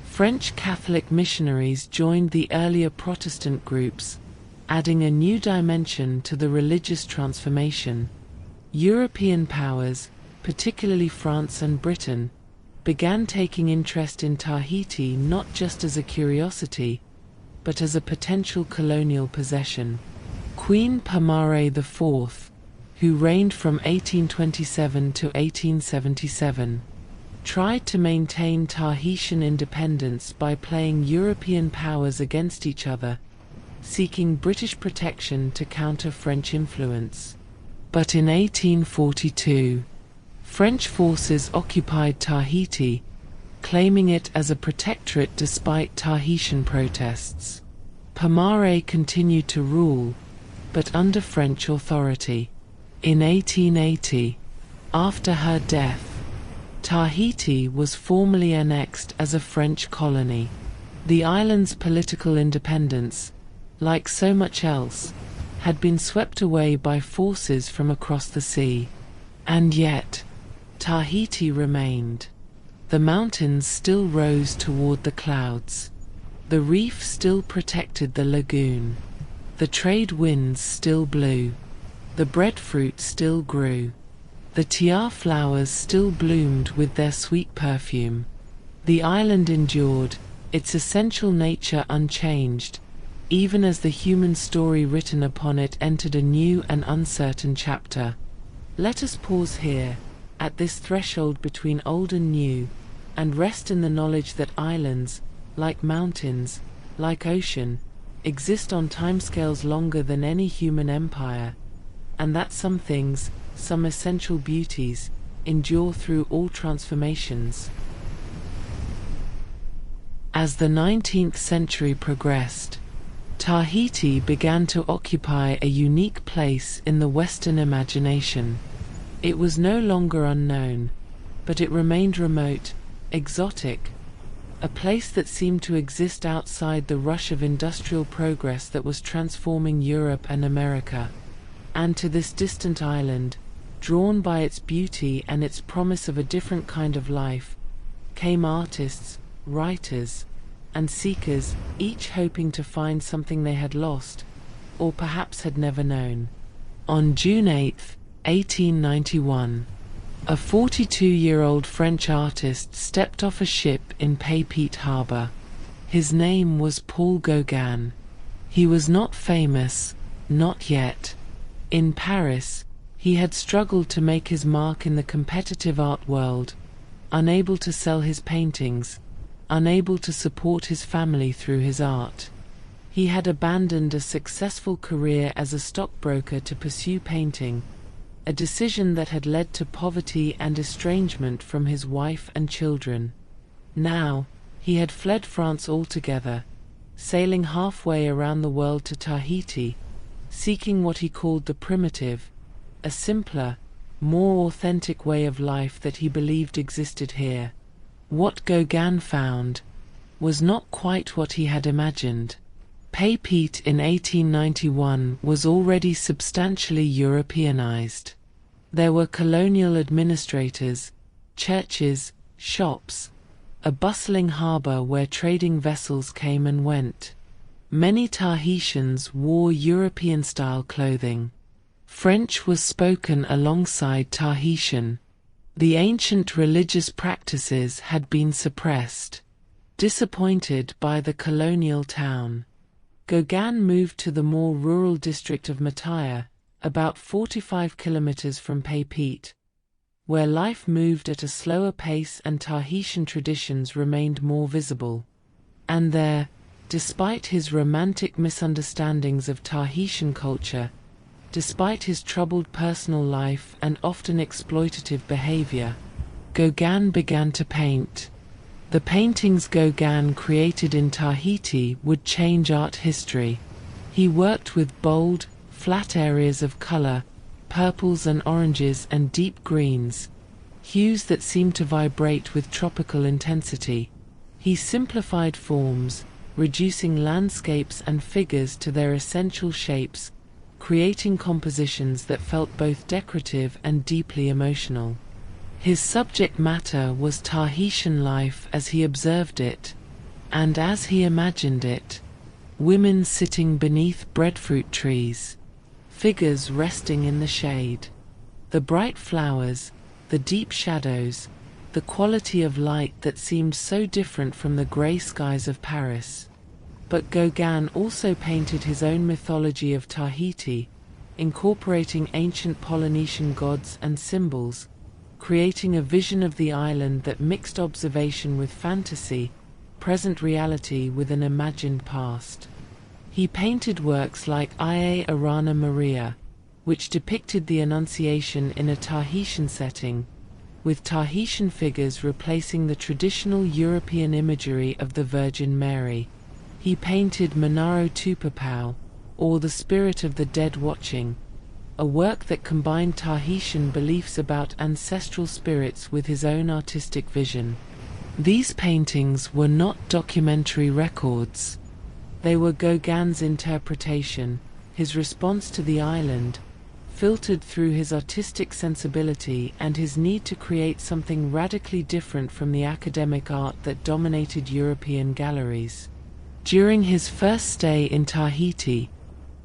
French Catholic missionaries joined the earlier Protestant groups, adding a new dimension to the religious transformation. European powers, particularly France and Britain, began taking interest in Tahiti not just as a curiosity, but as a potential colonial possession. Queen Pomare IV, who reigned from 1827 to 1877, tried to maintain Tahitian independence by playing European powers against each other, seeking British protection to counter French influence. But in 1842, French forces occupied Tahiti, claiming it as a protectorate despite Tahitian protests. Pomare continued to rule, but under French authority. In 1880, after her death, Tahiti was formally annexed as a French colony. The island's political independence, like so much else, had been swept away by forces from across the sea. And yet, Tahiti remained. The mountains still rose toward the clouds. The reef still protected the lagoon. The trade winds still blew. The breadfruit still grew. The tiar flowers still bloomed with their sweet perfume. The island endured, its essential nature unchanged, even as the human story written upon it entered a new and uncertain chapter. Let us pause here, at this threshold between old and new, and rest in the knowledge that islands, like mountains, like ocean, exist on timescales longer than any human empire, and that some things, some essential beauties, endure through all transformations. As the 19th century progressed, Tahiti began to occupy a unique place in the Western imagination. It was no longer unknown, but it remained remote, exotic, a place that seemed to exist outside the rush of industrial progress that was transforming Europe and America. And to this distant island, drawn by its beauty and its promise of a different kind of life, came artists, writers, and seekers, each hoping to find something they had lost, or perhaps had never known. On June 8, 1891, a 42-year-old French artist stepped off a ship in Papeete harbor. His name was Paul Gauguin. He was not famous, not yet. In Paris, he had struggled to make his mark in the competitive art world, unable to sell his paintings, unable to support his family through his art. He had abandoned a successful career as a stockbroker to pursue painting, a decision that had led to poverty and estrangement from his wife and children. Now, he had fled France altogether, sailing halfway around the world to Tahiti, seeking what he called the primitive, a simpler, more authentic way of life that he believed existed here. What Gauguin found was not quite what he had imagined. Papeete in 1891 was already substantially Europeanized. There were colonial administrators, churches, shops, a bustling harbor where trading vessels came and went. Many Tahitians wore European-style clothing. French was spoken alongside Tahitian. The ancient religious practices had been suppressed. Disappointed by the colonial town, Gauguin moved to the more rural district of Mataya, about 45 kilometers from Papeete, where life moved at a slower pace and Tahitian traditions remained more visible. And there, despite his romantic misunderstandings of Tahitian culture, despite his troubled personal life and often exploitative behavior, Gauguin began to paint. The paintings Gauguin created in Tahiti would change art history. He worked with bold, flat areas of color, purples and oranges and deep greens, hues that seemed to vibrate with tropical intensity. He simplified forms, reducing landscapes and figures to their essential shapes, creating compositions that felt both decorative and deeply emotional. His subject matter was Tahitian life as he observed it, and as he imagined it. Women sitting beneath breadfruit trees, figures resting in the shade, the bright flowers, the deep shadows, the quality of light that seemed so different from the grey skies of Paris. But Gauguin also painted his own mythology of Tahiti, incorporating ancient Polynesian gods and symbols, creating a vision of the island that mixed observation with fantasy, present reality with an imagined past. He painted works like Ie Arana Maria, which depicted the Annunciation in a Tahitian setting, with Tahitian figures replacing the traditional European imagery of the Virgin Mary. He painted Monaro Tupapau, or the Spirit of the Dead Watching, a work that combined Tahitian beliefs about ancestral spirits with his own artistic vision. These paintings were not documentary records. They were Gauguin's interpretation, his response to the island, filtered through his artistic sensibility and his need to create something radically different from the academic art that dominated European galleries. During his first stay in Tahiti,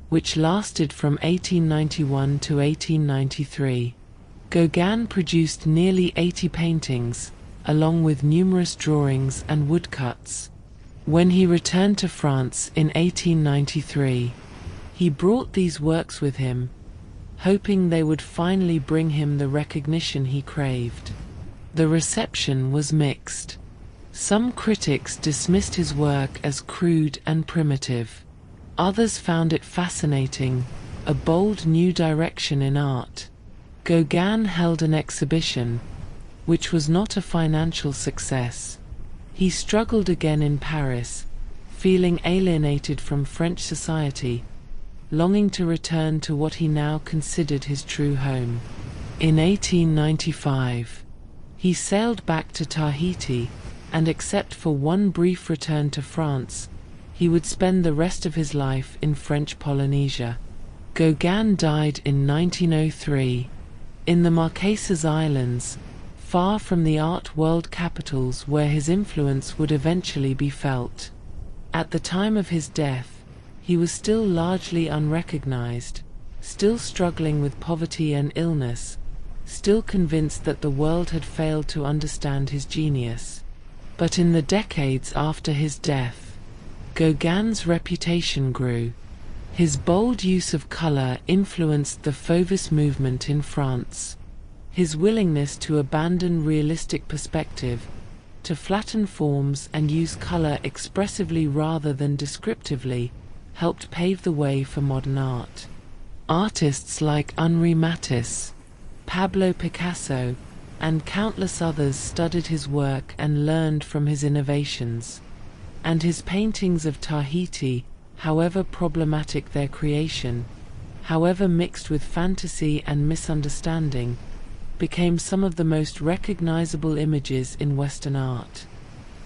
which lasted from 1891 to 1893, Gauguin produced nearly 80 paintings, along with numerous drawings and woodcuts. When he returned to France in 1893, he brought these works with him, hoping they would finally bring him the recognition he craved. The reception was mixed. Some critics dismissed his work as crude and primitive. Others found it fascinating, a bold new direction in art. Gauguin held an exhibition, which was not a financial success. He struggled again in Paris, feeling alienated from French society, longing to return to what he now considered his true home. In 1895, he sailed back to Tahiti, and except for one brief return to France, he would spend the rest of his life in French Polynesia. Gauguin died in 1903, in the Marquesas Islands, far from the art world capitals where his influence would eventually be felt. At the time of his death, he was still largely unrecognized, still struggling with poverty and illness, still convinced that the world had failed to understand his genius. But in the decades after his death, Gauguin's reputation grew. His bold use of color influenced the Fauvism movement in France. His willingness to abandon realistic perspective, to flatten forms and use color expressively rather than descriptively, helped pave the way for modern art. Artists like Henri Matisse, Pablo Picasso, and countless others studied his work and learned from his innovations. And his paintings of Tahiti, however problematic their creation, however mixed with fantasy and misunderstanding, became some of the most recognizable images in Western art.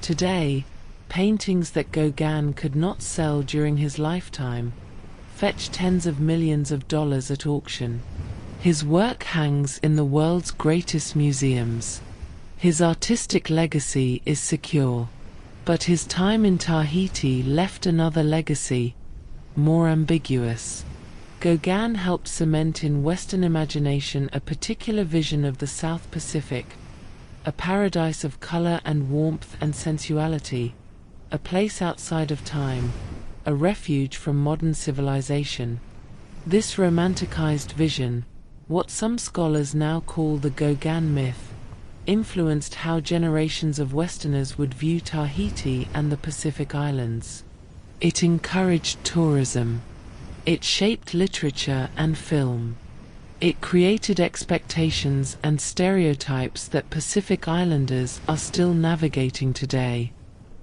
Today, paintings that Gauguin could not sell during his lifetime fetch tens of millions of dollars at auction. His work hangs in the world's greatest museums. His artistic legacy is secure. But his time in Tahiti left another legacy, more ambiguous. Gauguin helped cement in Western imagination a particular vision of the South Pacific, a paradise of color and warmth and sensuality, a place outside of time, a refuge from modern civilization. This romanticized vision, what some scholars now call the Gauguin myth, influenced how generations of Westerners would view Tahiti and the Pacific Islands. It encouraged tourism. It shaped literature and film. It created expectations and stereotypes that Pacific Islanders are still navigating today.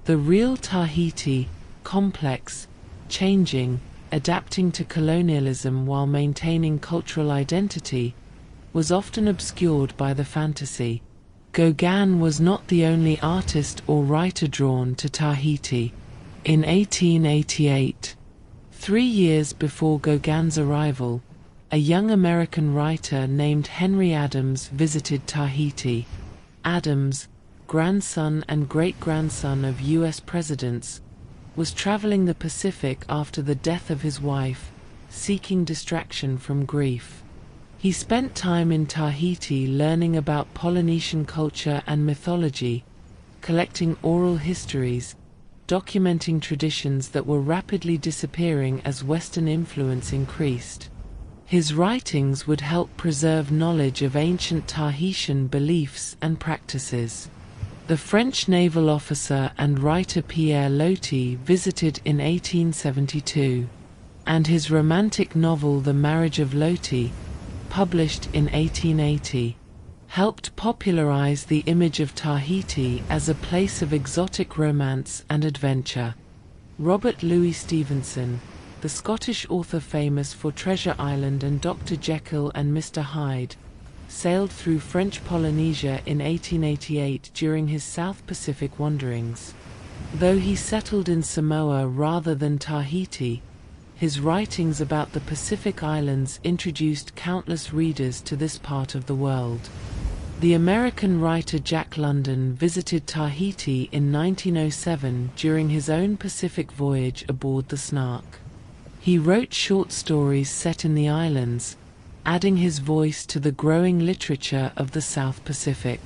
The real Tahiti, complex, changing, adapting to colonialism while maintaining cultural identity, was often obscured by the fantasy. Gauguin was not the only artist or writer drawn to Tahiti. In 1888, 3 years before Gauguin's arrival, a young American writer named Henry Adams visited Tahiti. Adams, grandson and great-grandson of U.S. presidents, was traveling the Pacific after the death of his wife, seeking distraction from grief. He spent time in Tahiti learning about Polynesian culture and mythology, collecting oral histories, documenting traditions that were rapidly disappearing as Western influence increased. His writings would help preserve knowledge of ancient Tahitian beliefs and practices. The French naval officer and writer Pierre Loti visited in 1872, and his romantic novel The Marriage of Loti, published in 1880, helped popularize the image of Tahiti as a place of exotic romance and adventure. Robert Louis Stevenson, the Scottish author famous for Treasure Island and Dr. Jekyll and Mr. Hyde, sailed through French Polynesia in 1888 during his South Pacific wanderings. Though he settled in Samoa rather than Tahiti, his writings about the Pacific Islands introduced countless readers to this part of the world. The American writer Jack London visited Tahiti in 1907 during his own Pacific voyage aboard the Snark. He wrote short stories set in the islands, adding his voice to the growing literature of the South Pacific.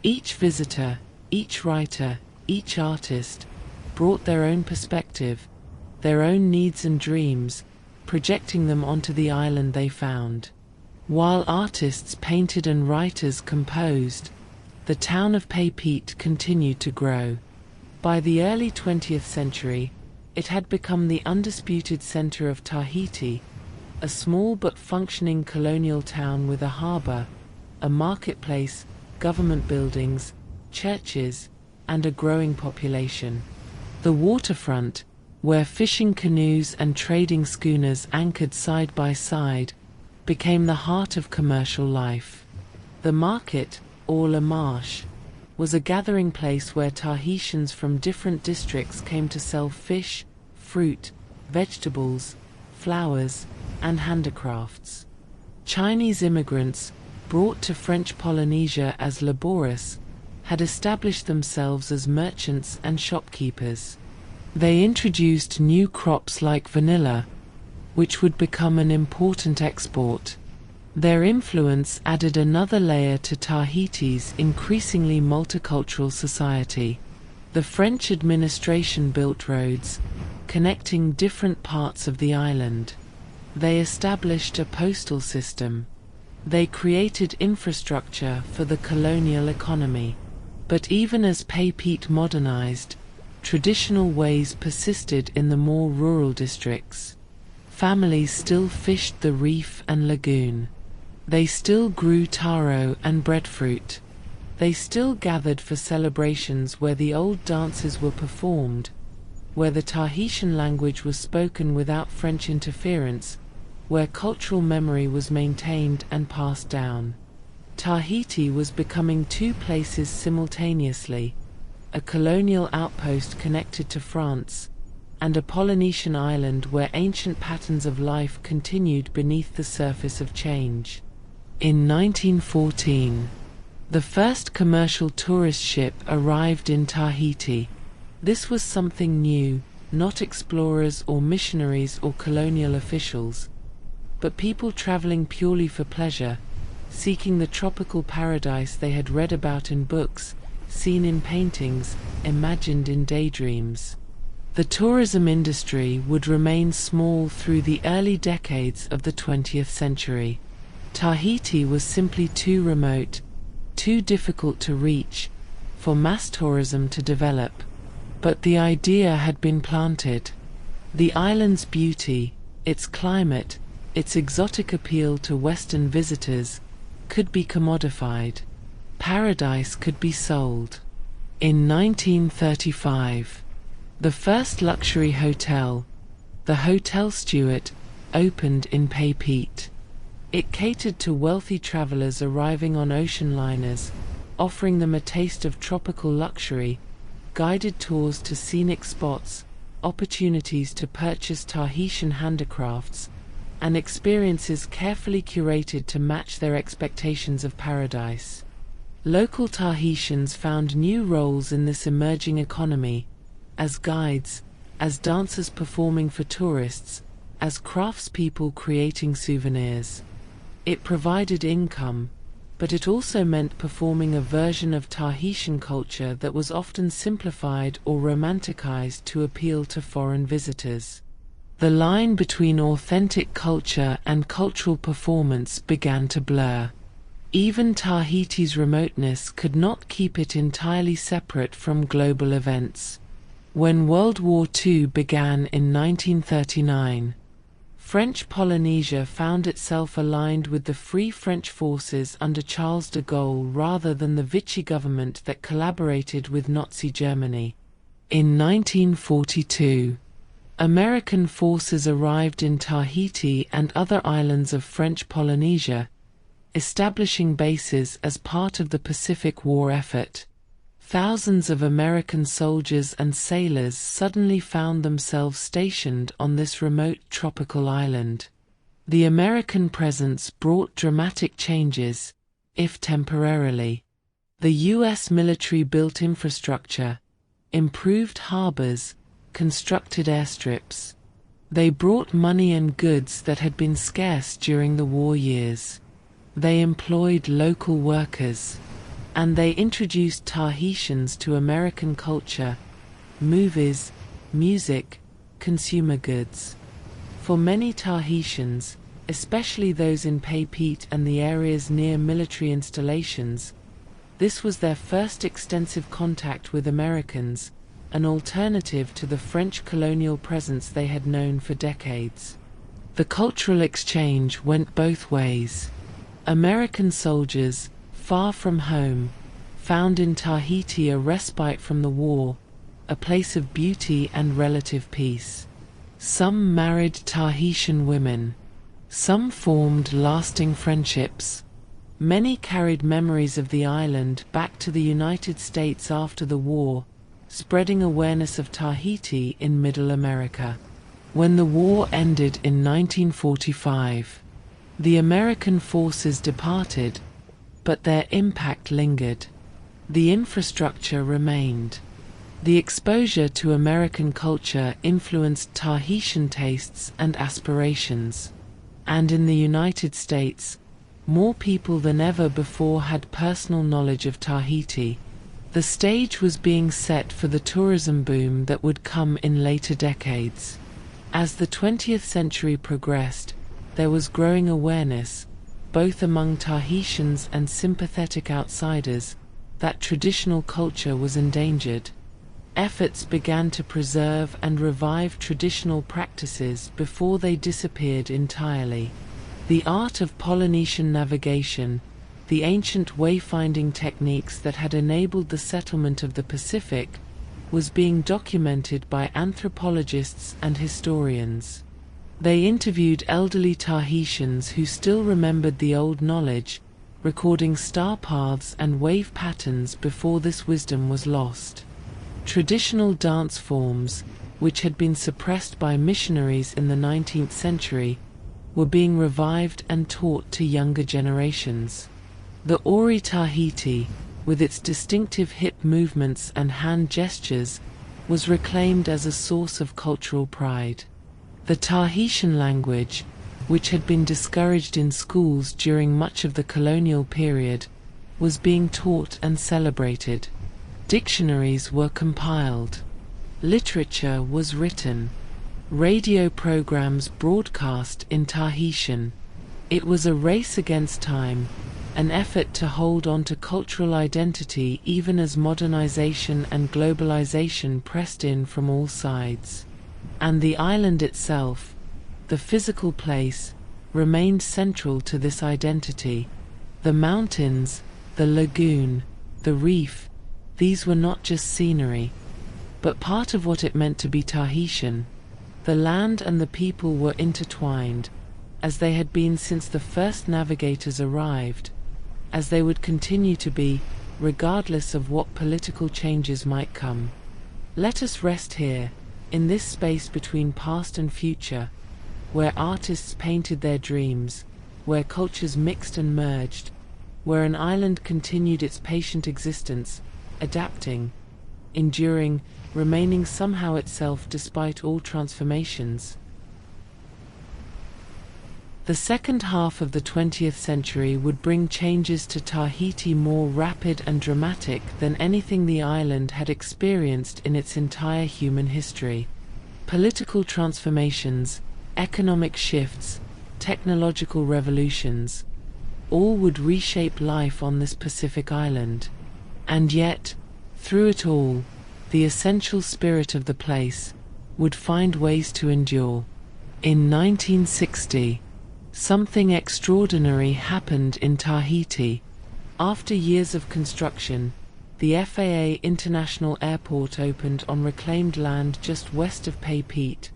Each visitor, each writer, each artist brought their own perspective, their own needs and dreams, projecting them onto the island they found. While artists painted and writers composed, the town of Papeete continued to grow. By the early 20th century, it had become the undisputed center of Tahiti, a small but functioning colonial town with a harbor, a marketplace, government buildings, churches, and a growing population. The waterfront, where fishing canoes and trading schooners anchored side by side, became the heart of commercial life. The market, or La Marche, was a gathering place where Tahitians from different districts came to sell fish, fruit, vegetables, flowers, and handicrafts. Chinese immigrants, brought to French Polynesia as labourers, had established themselves as merchants and shopkeepers. They introduced new crops like vanilla, which would become an important export. Their influence added another layer to Tahiti's increasingly multicultural society. The French administration built roads, connecting different parts of the island. They established a postal system. They created infrastructure for the colonial economy. But even as Papeete modernized, traditional ways persisted in the more rural districts. Families still fished the reef and lagoon. They still grew taro and breadfruit. They still gathered for celebrations where the old dances were performed, where the Tahitian language was spoken without French interference, where cultural memory was maintained and passed down. Tahiti was becoming two places simultaneously, a colonial outpost connected to France, and a Polynesian island where ancient patterns of life continued beneath the surface of change. In 1914, the first commercial tourist ship arrived in Tahiti. This was something new, not explorers or missionaries or colonial officials, but people traveling purely for pleasure, seeking the tropical paradise they had read about in books, seen in paintings, imagined in daydreams. The tourism industry would remain small through the early decades of the 20th century. Tahiti was simply too remote, too difficult to reach, for mass tourism to develop. But the idea had been planted. The island's beauty, its climate, its exotic appeal to Western visitors, could be commodified. Paradise could be sold. In 1935, the first luxury hotel, the Hotel Stewart, opened in Papeete. It catered to wealthy travelers arriving on ocean liners, offering them a taste of tropical luxury, guided tours to scenic spots, opportunities to purchase Tahitian handicrafts, and experiences carefully curated to match their expectations of paradise. Local Tahitians found new roles in this emerging economy, as guides, as dancers performing for tourists, as craftspeople creating souvenirs. It provided income, but it also meant performing a version of Tahitian culture that was often simplified or romanticized to appeal to foreign visitors. The line between authentic culture and cultural performance began to blur. Even Tahiti's remoteness could not keep it entirely separate from global events. When World War II began in 1939, French Polynesia found itself aligned with the Free French forces under Charles de Gaulle rather than the Vichy government that collaborated with Nazi Germany. In 1942, American forces arrived in Tahiti and other islands of French Polynesia, establishing bases as part of the Pacific War effort. Thousands of American soldiers and sailors suddenly found themselves stationed on this remote tropical island. The American presence brought dramatic changes, if temporarily. The U.S. military built infrastructure, improved harbors, constructed airstrips. They brought money and goods that had been scarce during the war years. They employed local workers. And they introduced Tahitians to American culture, movies, music, consumer goods. For many Tahitians, especially those in Papeete and the areas near military installations, this was their first extensive contact with Americans, an alternative to the French colonial presence they had known for decades. The cultural exchange went both ways. American soldiers, far from home, found in Tahiti a respite from the war, a place of beauty and relative peace. Some married Tahitian women. Some formed lasting friendships. Many carried memories of the island back to the United States after the war, spreading awareness of Tahiti in Middle America. When the war ended in 1945, the American forces departed, but their impact lingered. The infrastructure remained. The exposure to American culture influenced Tahitian tastes and aspirations. And in the United States, more people than ever before had personal knowledge of Tahiti. The stage was being set for the tourism boom that would come in later decades. As the 20th century progressed, there was growing awareness, both among Tahitians and sympathetic outsiders, that traditional culture was endangered. Efforts began to preserve and revive traditional practices before they disappeared entirely. The art of Polynesian navigation, the ancient wayfinding techniques that had enabled the settlement of the Pacific, was being documented by anthropologists and historians. They interviewed elderly Tahitians who still remembered the old knowledge, recording star paths and wave patterns before this wisdom was lost. Traditional dance forms, which had been suppressed by missionaries in the 19th century, were being revived and taught to younger generations. The Ori Tahiti, with its distinctive hip movements and hand gestures, was reclaimed as a source of cultural pride. The Tahitian language, which had been discouraged in schools during much of the colonial period, was being taught and celebrated. Dictionaries were compiled. Literature was written. Radio programs broadcast in Tahitian. It was a race against time, an effort to hold on to cultural identity even as modernization and globalization pressed in from all sides. And the island itself, the physical place, remained central to this identity. The mountains, the lagoon, the reef, these were not just scenery, but part of what it meant to be Tahitian. The land and the people were intertwined, as they had been since the first navigators arrived, as they would continue to be, regardless of what political changes might come. Let us rest here, in this space between past and future, where artists painted their dreams, where cultures mixed and merged, where an island continued its patient existence, adapting, enduring, remaining somehow itself despite all transformations. The second half of the 20th century would bring changes to Tahiti more rapid and dramatic than anything the island had experienced in its entire human history. Political transformations, economic shifts, technological revolutions, all would reshape life on this Pacific island. And yet, through it all, the essential spirit of the place would find ways to endure. In 1960, something extraordinary happened in Tahiti. After years of construction, the FAA International Airport opened on reclaimed land just west of Papeete.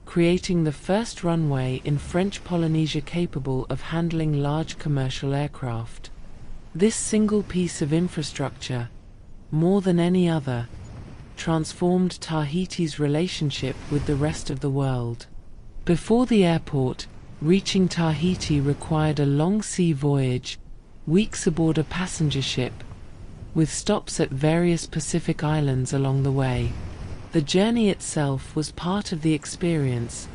creating the first runway in French Polynesia capable of handling large commercial aircraft. This single piece of infrastructure, more than any other, transformed Tahiti's relationship with the rest of the world. Before the airport, reaching Tahiti required a long sea voyage, weeks aboard a passenger ship, with stops at various Pacific islands along the way. The journey itself was part of the experience,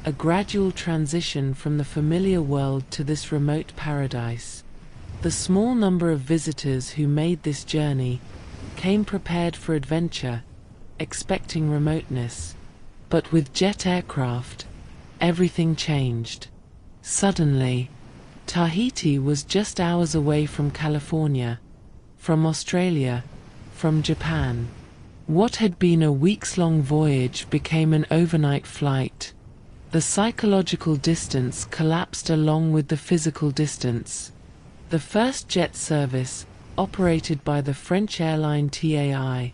a gradual transition from the familiar world to this remote paradise. The small number of visitors who made this journey came prepared for adventure, expecting remoteness. But with jet aircraft, everything changed. Suddenly, Tahiti was just hours away from California, from Australia, from Japan. What had been a weeks-long voyage became an overnight flight. The psychological distance collapsed along with the physical distance. The first jet service, operated by the French airline TAI,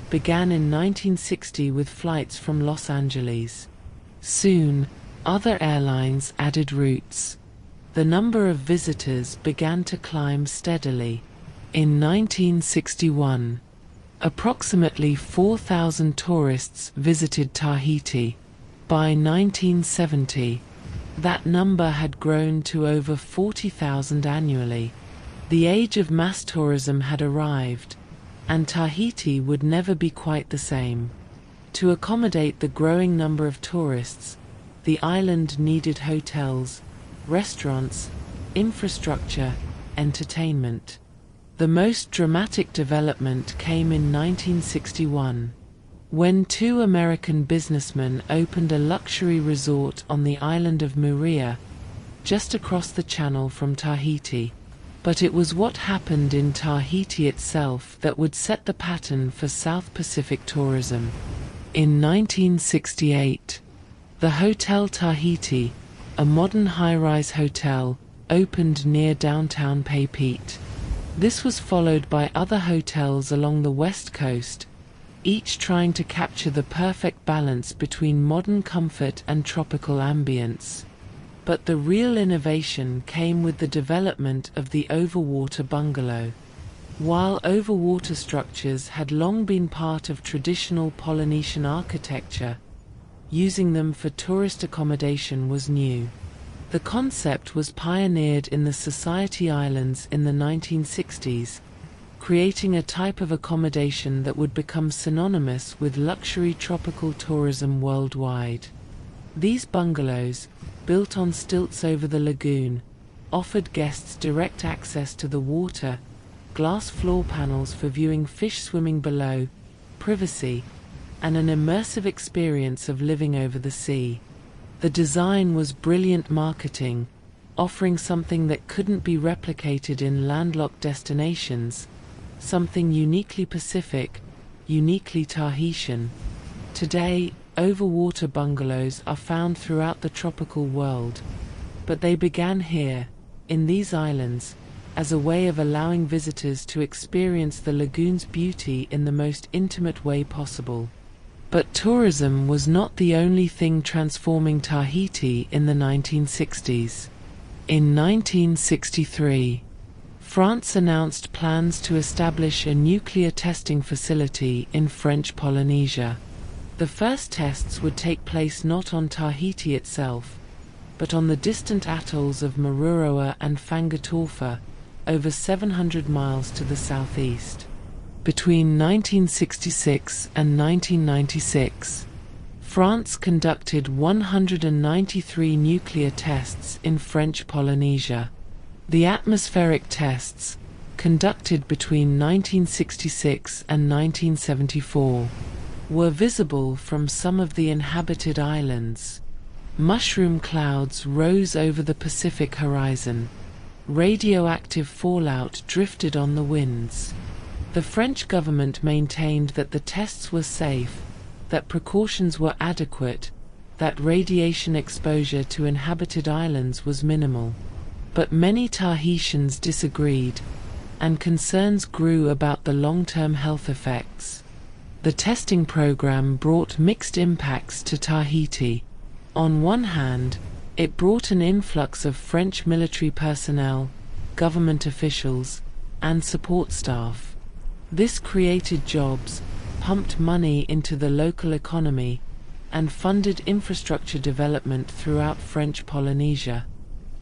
began in 1960 with flights from Los Angeles. Soon, other airlines added routes. The number of visitors began to climb steadily. In 1961, approximately 4,000 tourists visited Tahiti. By 1970, that number had grown to over 40,000 annually. The age of mass tourism had arrived, and Tahiti would never be quite the same. To accommodate the growing number of tourists, the island needed hotels, restaurants, infrastructure, entertainment. The most dramatic development came in 1961, when two American businessmen opened a luxury resort on the island of Moorea, just across the channel from Tahiti. But it was what happened in Tahiti itself that would set the pattern for South Pacific tourism. In 1968, the Hotel Tahiti, a modern high-rise hotel, opened near downtown Papeete. This was followed by other hotels along the west coast, each trying to capture the perfect balance between modern comfort and tropical ambience. But the real innovation came with the development of the overwater bungalow. While overwater structures had long been part of traditional Polynesian architecture, using them for tourist accommodation was new. The concept was pioneered in the Society Islands in the 1960s, creating a type of accommodation that would become synonymous with luxury tropical tourism worldwide. These bungalows, built on stilts over the lagoon, offered guests direct access to the water, glass floor panels for viewing fish swimming below, privacy, and an immersive experience of living over the sea. The design was brilliant marketing, offering something that couldn't be replicated in landlocked destinations, something uniquely Pacific, uniquely Tahitian. Today, overwater bungalows are found throughout the tropical world, but they began here, in these islands, as a way of allowing visitors to experience the lagoon's beauty in the most intimate way possible. But tourism was not the only thing transforming Tahiti in the 1960s. In 1963, France announced plans to establish a nuclear testing facility in French Polynesia. The first tests would take place not on Tahiti itself, but on the distant atolls of Mururoa and Fangatofa, over 700 miles to the southeast. Between 1966 and 1996, France conducted 193 nuclear tests in French Polynesia. The atmospheric tests, conducted between 1966 and 1974, were visible from some of the inhabited islands. Mushroom clouds rose over the Pacific horizon. Radioactive fallout drifted on the winds. The French government maintained that the tests were safe, that precautions were adequate, that radiation exposure to inhabited islands was minimal. But many Tahitians disagreed, and concerns grew about the long-term health effects. The testing program brought mixed impacts to Tahiti. On one hand, it brought an influx of French military personnel, government officials, and support staff. This created jobs, pumped money into the local economy, and funded infrastructure development throughout French Polynesia.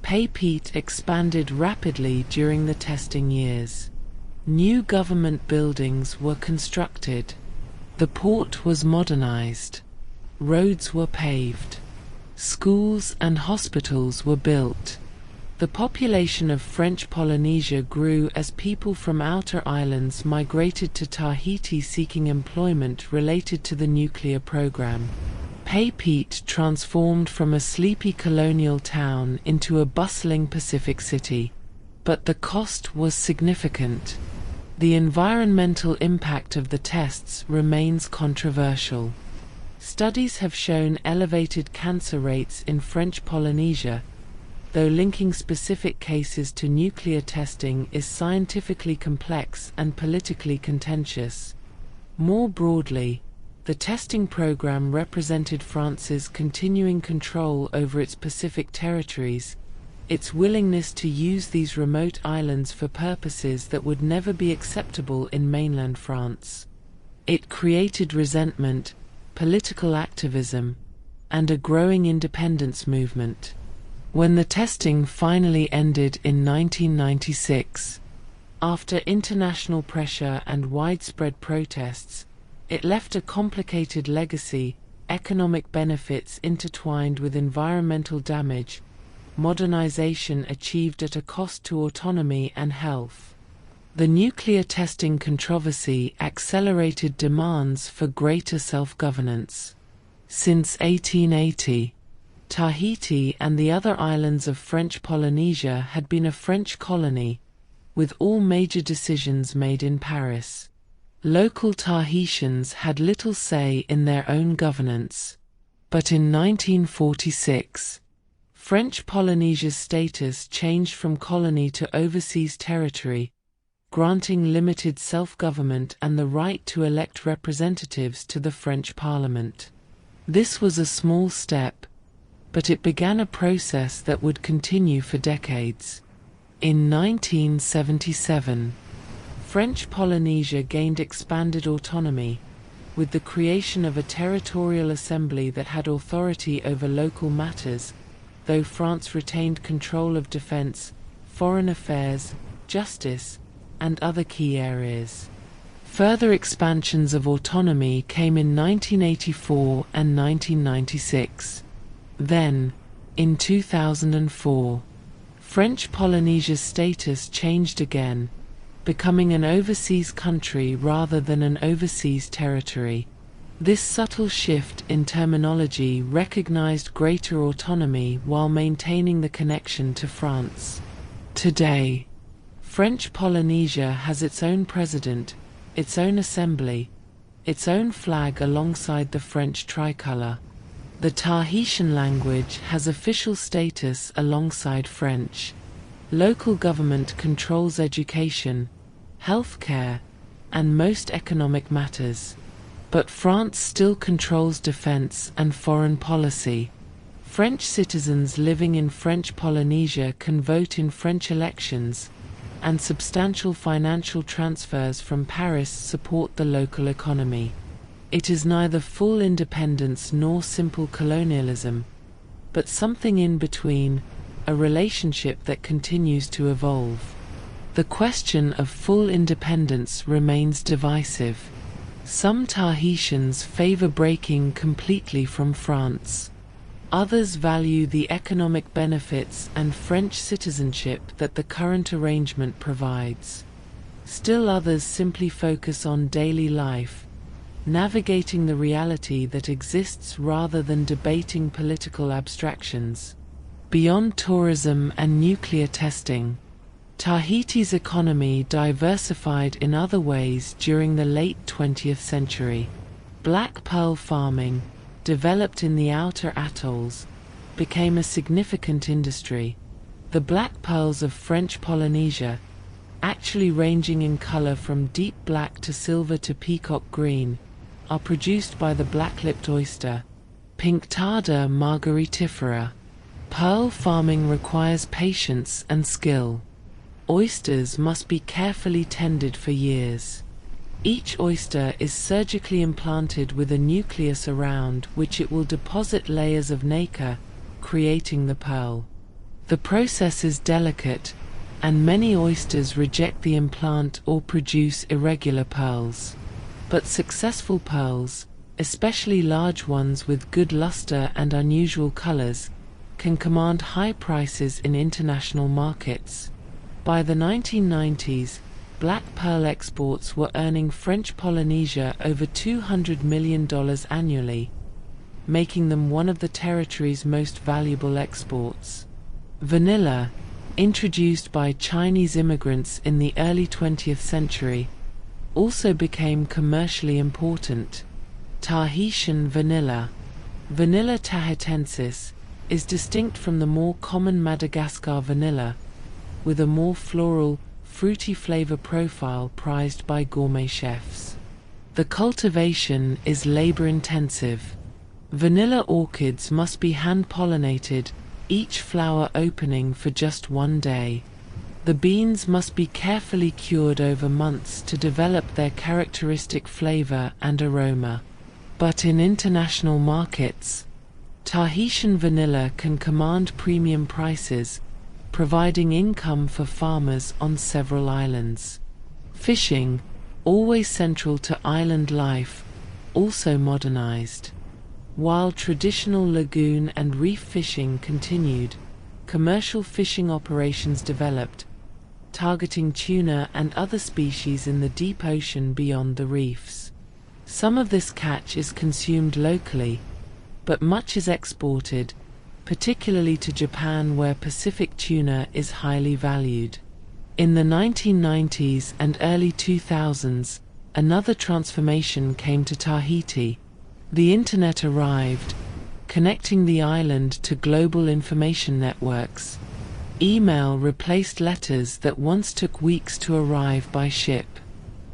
Papeete expanded rapidly during the testing years. New government buildings were constructed. The port was modernized. Roads were paved. Schools and hospitals were built. The population of French Polynesia grew as people from outer islands migrated to Tahiti seeking employment related to the nuclear program. Papeete transformed from a sleepy colonial town into a bustling Pacific city. But the cost was significant. The environmental impact of the tests remains controversial. Studies have shown elevated cancer rates in French Polynesia, though linking specific cases to nuclear testing is scientifically complex and politically contentious. More broadly, the testing program represented France's continuing control over its Pacific territories, its willingness to use these remote islands for purposes that would never be acceptable in mainland France. It created resentment, political activism, and a growing independence movement. When the testing finally ended in 1996, after international pressure and widespread protests, it left a complicated legacy, economic benefits intertwined with environmental damage, modernization achieved at a cost to autonomy and health. The nuclear testing controversy accelerated demands for greater self-governance. Since 1880, Tahiti and the other islands of French Polynesia had been a French colony, with all major decisions made in Paris. Local Tahitians had little say in their own governance. But in 1946, French Polynesia's status changed from colony to overseas territory, granting limited self-government and the right to elect representatives to the French Parliament. This was a small step, but it began a process that would continue for decades. In 1977, French Polynesia gained expanded autonomy, with the creation of a territorial assembly that had authority over local matters, though France retained control of defense, foreign affairs, justice, and other key areas. Further expansions of autonomy came in 1984 and 1996. Then, in 2004, French Polynesia's status changed again, becoming an overseas country rather than an overseas territory. This subtle shift in terminology recognized greater autonomy while maintaining the connection to France. Today, French Polynesia has its own president, its own assembly, its own flag alongside the French tricolour. The Tahitian language has official status alongside French. Local government controls education, healthcare, and most economic matters. But France still controls defense and foreign policy. French citizens living in French Polynesia can vote in French elections, and substantial financial transfers from Paris support the local economy. It is neither full independence nor simple colonialism, but something in between, a relationship that continues to evolve. The question of full independence remains divisive. Some Tahitians favor breaking completely from France. Others value the economic benefits and French citizenship that the current arrangement provides. Still others simply focus on daily life, navigating the reality that exists rather than debating political abstractions. Beyond tourism and nuclear testing, Tahiti's economy diversified in other ways during the late 20th century. Black pearl farming, developed in the outer atolls, became a significant industry. The black pearls of French Polynesia, actually ranging in color from deep black to silver to peacock green, are produced by the black-lipped oyster, Pinctada margaritifera. Pearl farming requires patience and skill. Oysters must be carefully tended for years. Each oyster is surgically implanted with a nucleus around which it will deposit layers of nacre, creating the pearl. The process is delicate, and many oysters reject the implant or produce irregular pearls. But successful pearls, especially large ones with good luster and unusual colors, can command high prices in international markets. By the 1990s, black pearl exports were earning French Polynesia over $200 million annually, making them one of the territory's most valuable exports. Vanilla, introduced by Chinese immigrants in the early 20th century, also became commercially important. Tahitian vanilla, Vanilla tahitensis, is distinct from the more common Madagascar vanilla, with a more floral, fruity flavor profile prized by gourmet chefs. The cultivation is labor-intensive. Vanilla orchids must be hand-pollinated, each flower opening for just one day. The beans must be carefully cured over months to develop their characteristic flavor and aroma. But in international markets, Tahitian vanilla can command premium prices, providing income for farmers on several islands. Fishing, always central to island life, also modernized. While traditional lagoon and reef fishing continued, commercial fishing operations developed, targeting tuna and other species in the deep ocean beyond the reefs. Some of this catch is consumed locally, but much is exported, particularly to Japan, where Pacific tuna is highly valued. In the 1990s and early 2000s, another transformation came to Tahiti. The Internet arrived, connecting the island to global information networks. Email replaced letters that once took weeks to arrive by ship.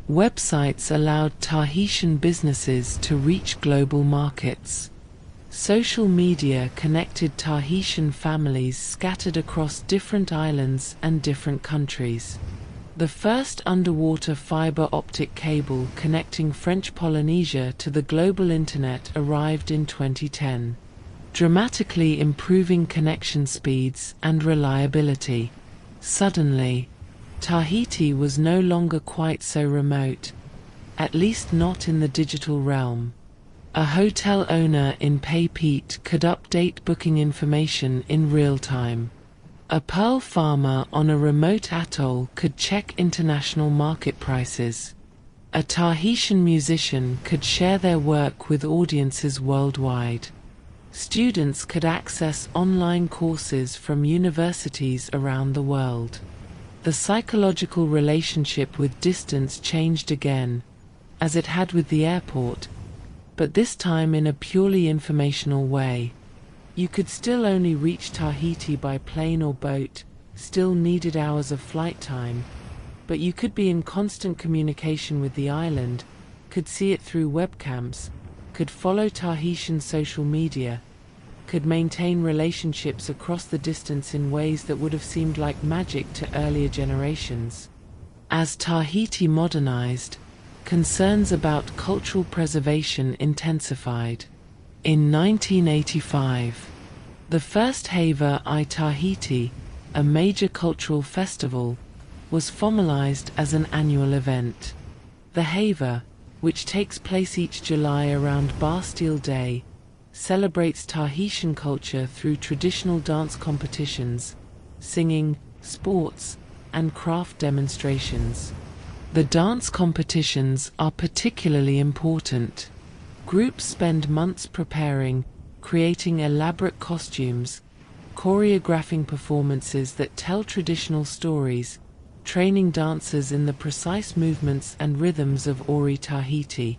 Websites allowed Tahitian businesses to reach global markets. Social media connected Tahitian families scattered across different islands and different countries. The first underwater fiber optic cable connecting French Polynesia to the global internet arrived in 2010, dramatically improving connection speeds and reliability. Suddenly, Tahiti was no longer quite so remote, at least not in the digital realm. A hotel owner in Papeete could update booking information in real time. A pearl farmer on a remote atoll could check international market prices. A Tahitian musician could share their work with audiences worldwide. Students could access online courses from universities around the world. The psychological relationship with distance changed again, as it had with the airport, but this time in a purely informational way. You could still only reach Tahiti by plane or boat, still needed hours of flight time, but you could be in constant communication with the island, could see it through webcams, could follow Tahitian social media, could maintain relationships across the distance in ways that would have seemed like magic to earlier generations. As Tahiti modernized, concerns about cultural preservation intensified. In 1985, the first Hava I Tahiti, a major cultural festival, was formalized as an annual event. The Hava, which takes place each July around Bastille Day, celebrates Tahitian culture through traditional dance competitions, singing, sports, and craft demonstrations. The dance competitions are particularly important. Groups spend months preparing, creating elaborate costumes, choreographing performances that tell traditional stories, training dancers in the precise movements and rhythms of Ori Tahiti.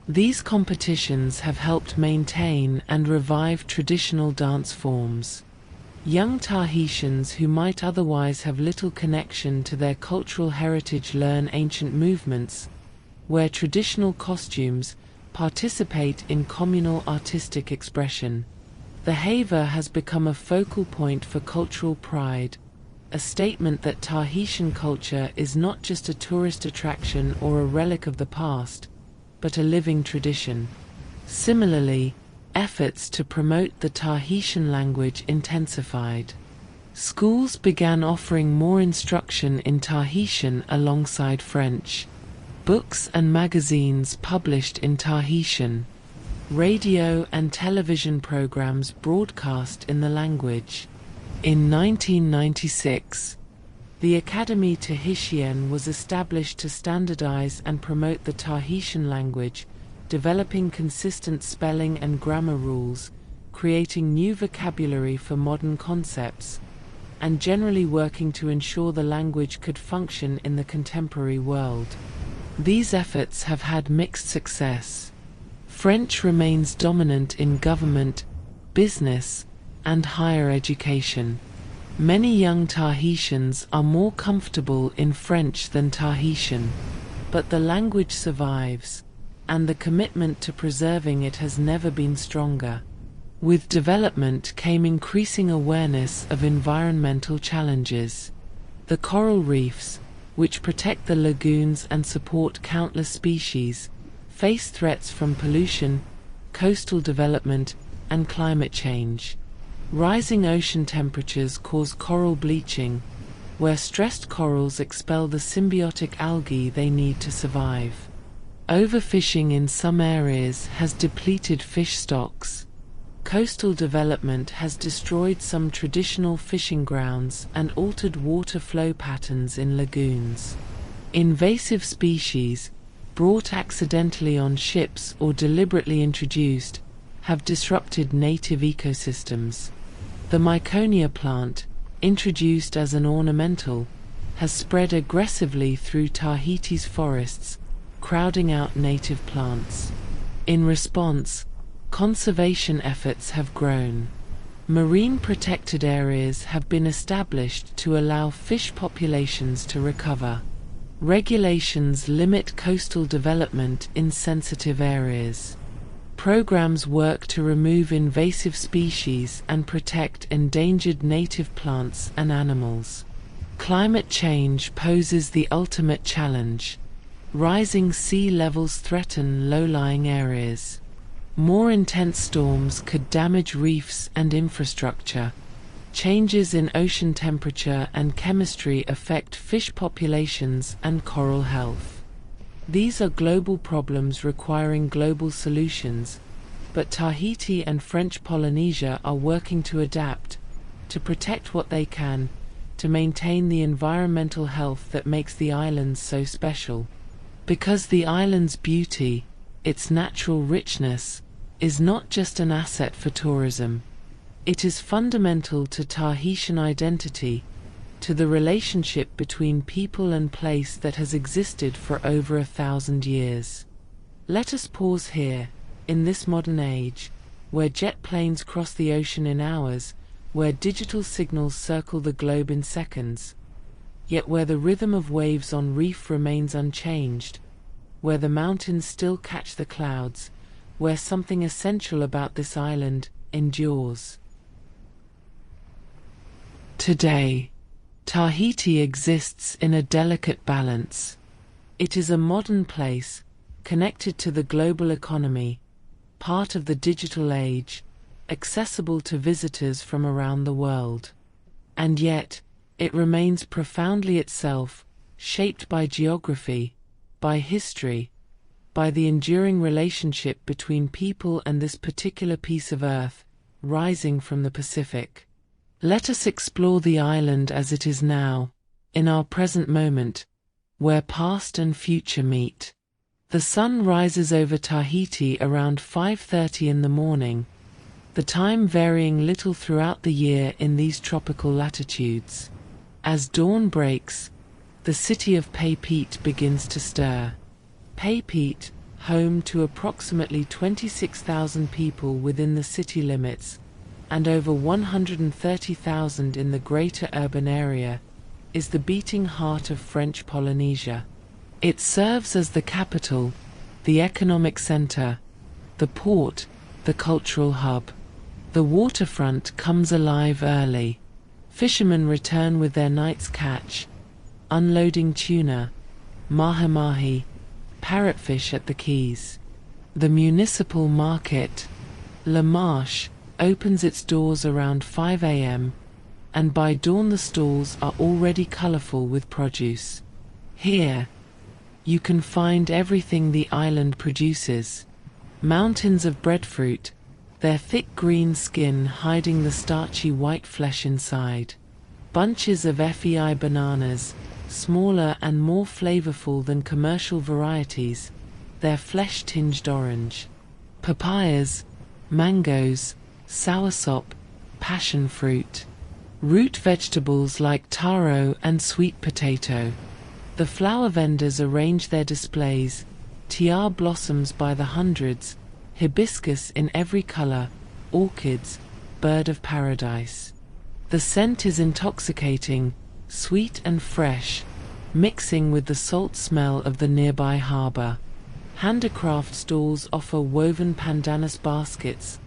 These competitions have helped maintain and revive traditional dance forms. Young Tahitians who might otherwise have little connection to their cultural heritage learn ancient movements, wear traditional costumes, participate in communal artistic expression. The Hava has become a focal point for cultural pride, a statement that Tahitian culture is not just a tourist attraction or a relic of the past, but a living tradition. Similarly, efforts to promote the Tahitian language intensified. Schools began offering more instruction in Tahitian alongside French. Books and magazines published in Tahitian. Radio and television programs broadcast in the language. In 1996, the Académie Tahitienne was established to standardize and promote the Tahitian language, developing consistent spelling and grammar rules, creating new vocabulary for modern concepts, and generally working to ensure the language could function in the contemporary world. These efforts have had mixed success. French remains dominant in government, business, and higher education. Many young Tahitians are more comfortable in French than Tahitian, but the language survives, and the commitment to preserving it has never been stronger. With development came increasing awareness of environmental challenges. The coral reefs, which protect the lagoons and support countless species, face threats from pollution, coastal development, and climate change. Rising ocean temperatures cause coral bleaching, where stressed corals expel the symbiotic algae they need to survive. Overfishing in some areas has depleted fish stocks. Coastal development has destroyed some traditional fishing grounds and altered water flow patterns in lagoons. Invasive species, brought accidentally on ships or deliberately introduced, have disrupted native ecosystems. The Myconia plant, introduced as an ornamental, has spread aggressively through Tahiti's forests, crowding out native plants. In response, conservation efforts have grown. Marine protected areas have been established to allow fish populations to recover. Regulations limit coastal development in sensitive areas. Programs work to remove invasive species and protect endangered native plants and animals. Climate change poses the ultimate challenge. Rising sea levels threaten low-lying areas. More intense storms could damage reefs and infrastructure. Changes in ocean temperature and chemistry affect fish populations and coral health. These are global problems requiring global solutions, but Tahiti and French Polynesia are working to adapt, to protect what they can, to maintain the environmental health that makes the islands so special. Because the island's beauty, its natural richness, is not just an asset for tourism. It is fundamental to Tahitian identity, to the relationship between people and place that has existed for over 1,000 years. Let us pause here, in this modern age, where jet planes cross the ocean in hours, where digital signals circle the globe in seconds, yet where the rhythm of waves on reef remains unchanged, where the mountains still catch the clouds, where something essential about this island endures. Today, Tahiti exists in a delicate balance. It is a modern place, connected to the global economy, part of the digital age, accessible to visitors from around the world. And yet, it remains profoundly itself, shaped by geography, by history, by the enduring relationship between people and this particular piece of earth, rising from the Pacific. Let us explore the island as it is now, in our present moment, where past and future meet. The sun rises over Tahiti around 5:30 in the morning, the time varying little throughout the year in these tropical latitudes. As dawn breaks, the city of Papeete begins to stir. Papeete, home to approximately 26,000 people within the city limits, and over 130,000 in the greater urban area, is the beating heart of French Polynesia. It serves as the capital, the economic center, the port, the cultural hub. The waterfront comes alive early. Fishermen return with their night's catch, unloading tuna, mahi-mahi, parrotfish at the quays. The municipal market, La Marche, opens its doors around 5 a.m., and by dawn the stalls are already colorful with produce. Here, you can find everything the island produces. Mountains of breadfruit, their thick green skin hiding the starchy white flesh inside. Bunches of FEI bananas, smaller and more flavorful than commercial varieties, their flesh-tinged orange. Papayas, mangoes, soursop, passion fruit. Root vegetables like taro and sweet potato. The flower vendors arrange their displays, tiara blossoms by the hundreds, hibiscus in every color, orchids, bird of paradise. The scent is intoxicating, sweet and fresh, mixing with the salt smell of the nearby harbor. Handicraft stalls offer woven pandanus baskets,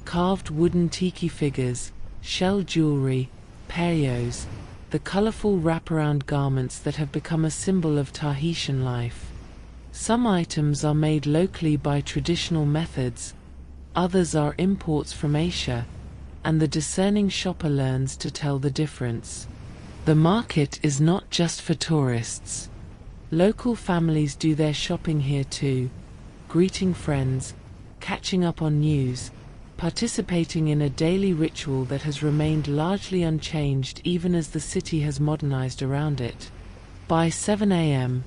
carved wooden tiki figures, shell jewelry, perios, the colorful wraparound garments that have become a symbol of Tahitian life. Some items are made locally by traditional methods, others are imports from Asia, and the discerning shopper learns to tell the difference. The market is not just for tourists. Local families do their shopping here too, greeting friends, catching up on news, participating in a daily ritual that has remained largely unchanged even as the city has modernized around it. By 7 a.m.,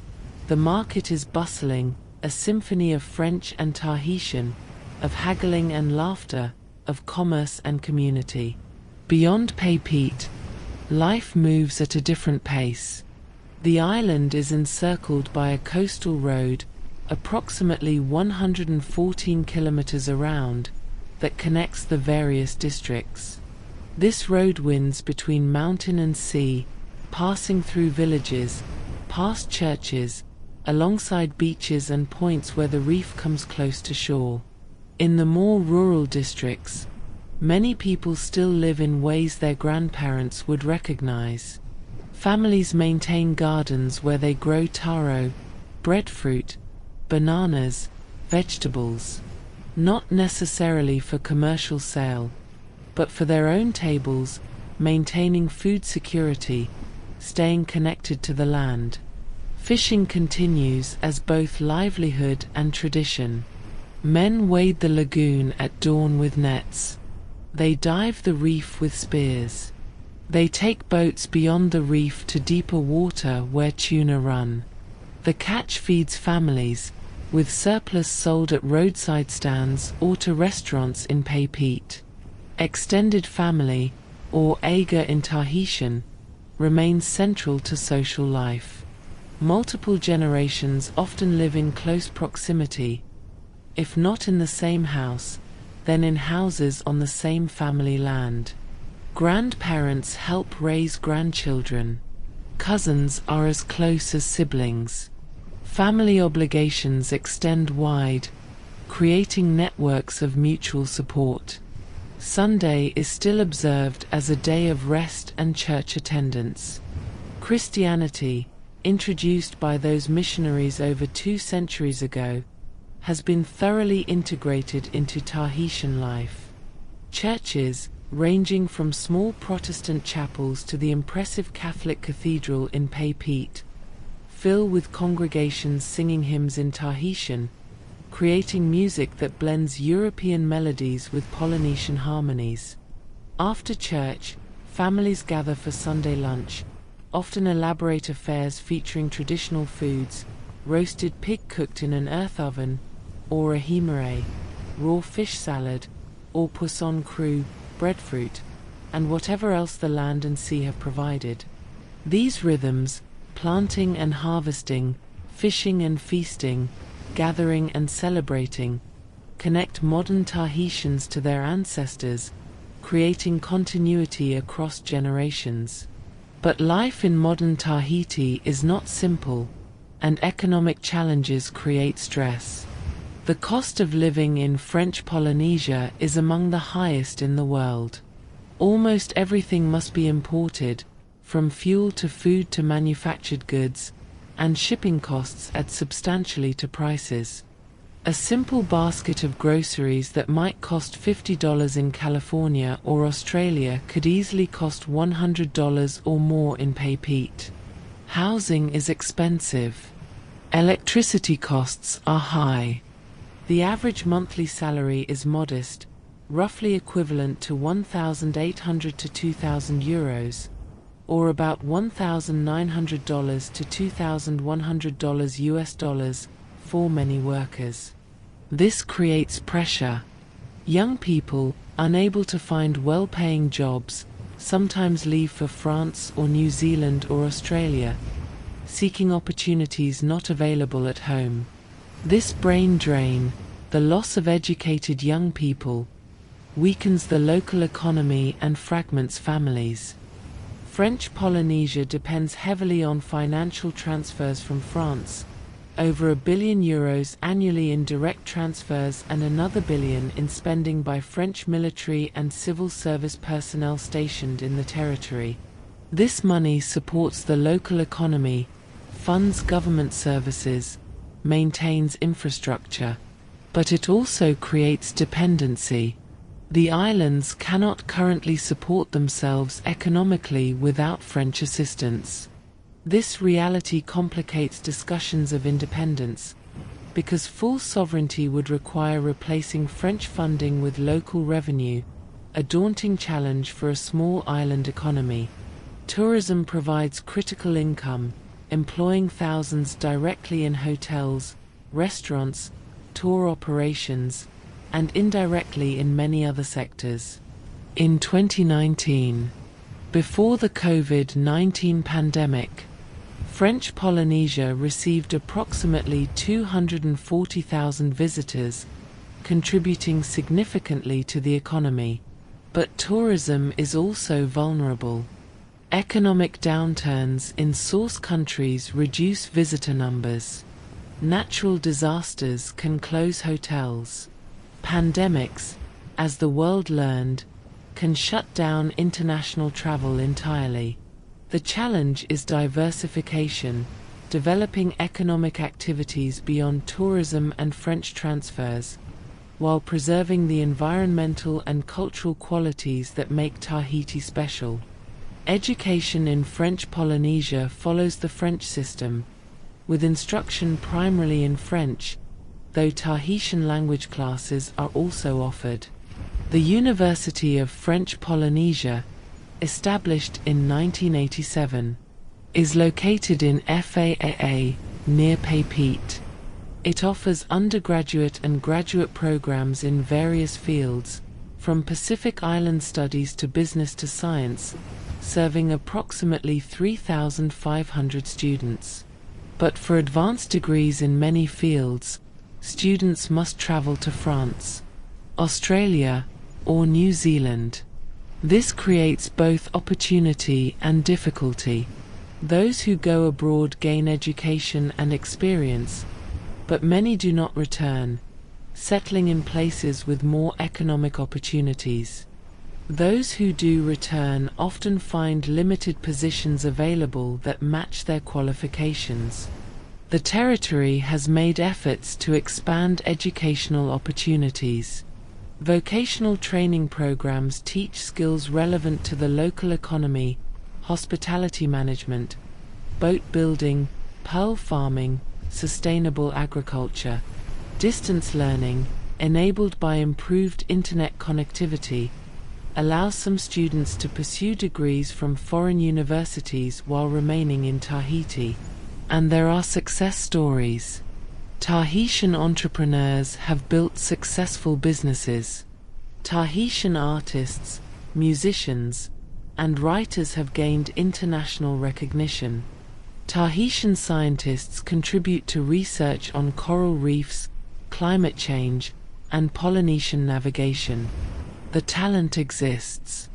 the market is bustling, a symphony of French and Tahitian, of haggling and laughter, of commerce and community. Beyond Papeete, life moves at a different pace. The island is encircled by a coastal road, approximately 114 kilometers around, that connects the various districts. This road winds between mountain and sea, passing through villages, past churches, alongside beaches and points where the reef comes close to shore. In the more rural districts, many people still live in ways their grandparents would recognize. Families maintain gardens where they grow taro, breadfruit, bananas, vegetables, not necessarily for commercial sale, but for their own tables, maintaining food security, staying connected to the land. Fishing continues as both livelihood and tradition. Men wade the lagoon at dawn with nets. They dive the reef with spears. They take boats beyond the reef to deeper water where tuna run. The catch feeds families, with surplus sold at roadside stands or to restaurants in Papeete. Extended family, or aga in Tahitian, remains central to social life. Multiple generations often live in close proximity, if not in the same house, then in houses on the same family land. Grandparents help raise grandchildren. Cousins are as close as siblings. Family obligations extend wide, creating networks of mutual support. Sunday is still observed as a day of rest and church attendance. Christianity, introduced by those missionaries over 2 centuries ago, has been thoroughly integrated into Tahitian life. Churches, ranging from small Protestant chapels to the impressive Catholic cathedral in Papeete, fill with congregations singing hymns in Tahitian, creating music that blends European melodies with Polynesian harmonies. After church, families gather for Sunday lunch, often elaborate affairs featuring traditional foods, roasted pig cooked in an earth oven, or a himere, raw fish salad, or poisson cru, breadfruit, and whatever else the land and sea have provided. These rhythms, planting and harvesting, fishing and feasting, gathering and celebrating, connect modern Tahitians to their ancestors, creating continuity across generations. But life in modern Tahiti is not simple, and economic challenges create stress. The cost of living in French Polynesia is among the highest in the world. Almost everything must be imported, from fuel to food to manufactured goods, and shipping costs add substantially to prices. A simple basket of groceries that might cost $50 in California or Australia could easily cost $100 or more in Tahiti. Housing is expensive. Electricity costs are high. The average monthly salary is modest, roughly equivalent to 1,800 to 2,000 euros, or about $1,900 to $2,100 US dollars for many workers. This creates pressure. Young people, unable to find well-paying jobs, sometimes leave for France or New Zealand or Australia, seeking opportunities not available at home. This brain drain, the loss of educated young people, weakens the local economy and fragments families. French Polynesia depends heavily on financial transfers from France, over €1 billion annually in direct transfers and another billion in spending by French military and civil service personnel stationed in the territory. This money supports the local economy, funds government services, maintains infrastructure, but it also creates dependency. The islands cannot currently support themselves economically without French assistance. This reality complicates discussions of independence, because full sovereignty would require replacing French funding with local revenue, a daunting challenge for a small island economy. Tourism provides critical income, employing thousands directly in hotels, restaurants, tour operations, and indirectly in many other sectors. In 2019, before the COVID-19 pandemic, French Polynesia received approximately 240,000 visitors, contributing significantly to the economy. But tourism is also vulnerable. Economic downturns in source countries reduce visitor numbers. Natural disasters can close hotels. Pandemics, as the world learned, can shut down international travel entirely. The challenge is diversification, developing economic activities beyond tourism and French transfers, while preserving the environmental and cultural qualities that make Tahiti special. Education in French Polynesia follows the French system, with instruction primarily in French, though Tahitian language classes are also offered. The University of French Polynesia, established in 1987, is located in Faa, near Papeete. It offers undergraduate and graduate programs in various fields, from Pacific Island studies to business to science, serving approximately 3,500 students. But for advanced degrees in many fields, students must travel to France, Australia, or New Zealand. This creates both opportunity and difficulty. Those who go abroad gain education and experience, but many do not return, settling in places with more economic opportunities. Those who do return often find limited positions available that match their qualifications. The territory has made efforts to expand educational opportunities. Vocational training programs teach skills relevant to the local economy, hospitality management, boat building, pearl farming, sustainable agriculture. Distance learning, enabled by improved internet connectivity, allows some students to pursue degrees from foreign universities while remaining in Tahiti. And there are success stories. Tahitian entrepreneurs have built successful businesses. Tahitian artists, musicians, and writers have gained international recognition. Tahitian scientists contribute to research on coral reefs, climate change, and Polynesian navigation. The talent exists.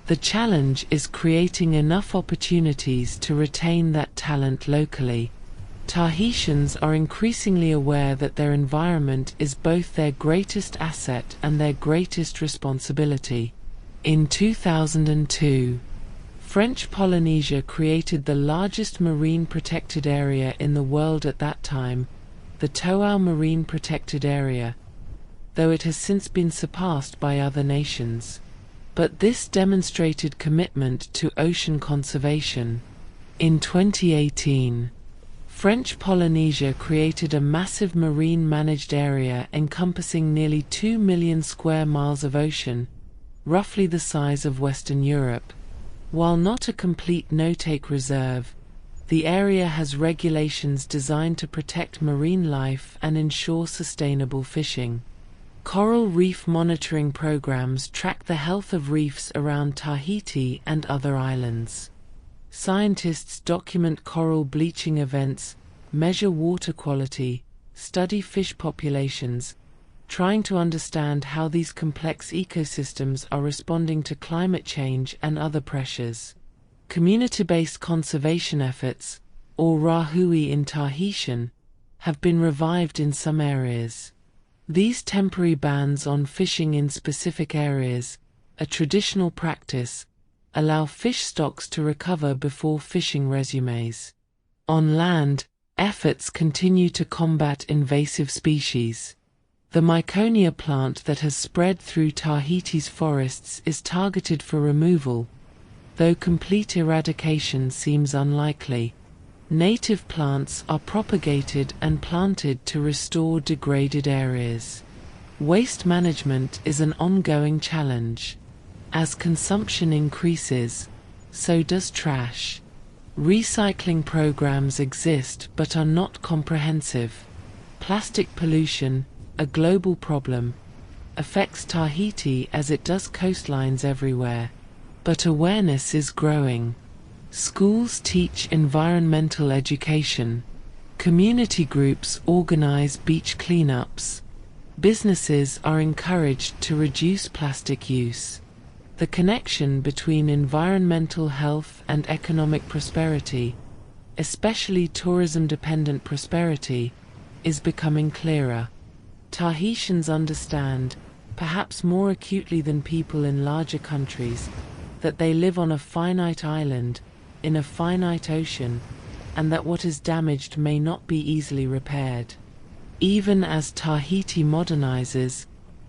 The challenge is creating enough opportunities to retain that talent locally. Tahitians are increasingly aware that their environment is both their greatest asset and their greatest responsibility. In 2002, French Polynesia created the largest marine protected area in the world at that time, the Toau Marine Protected Area, though it has since been surpassed by other nations. But this demonstrated commitment to ocean conservation. In 2018, French Polynesia created a massive marine managed area encompassing nearly 2 million square miles of ocean, roughly the size of Western Europe. While not a complete no-take reserve, the area has regulations designed to protect marine life and ensure sustainable fishing. Coral reef monitoring programs track the health of reefs around Tahiti and other islands. Scientists document coral bleaching events, measure water quality, study fish populations, trying to understand how these complex ecosystems are responding to climate change and other pressures. Community-based conservation efforts, or rahui in Tahitian, have been revived in some areas. These temporary bans on fishing in specific areas, a traditional practice, allow fish stocks to recover before fishing resumes. On land, efforts continue to combat invasive species. The Myconia plant that has spread through Tahiti's forests is targeted for removal, though complete eradication seems unlikely. Native plants are propagated and planted to restore degraded areas. Waste management is an ongoing challenge. As consumption increases, so does trash. Recycling programs exist but are not comprehensive. Plastic pollution, a global problem, affects Tahiti as it does coastlines everywhere. But awareness is growing. Schools teach environmental education. Community groups organize beach cleanups. Businesses are encouraged to reduce plastic use. The connection between environmental health and economic prosperity, especially tourism-dependent prosperity, is becoming clearer. Tahitians understand, perhaps more acutely than people in larger countries, that they live on a finite island, in a finite ocean, and that what is damaged may not be easily repaired. Even as Tahiti modernizes,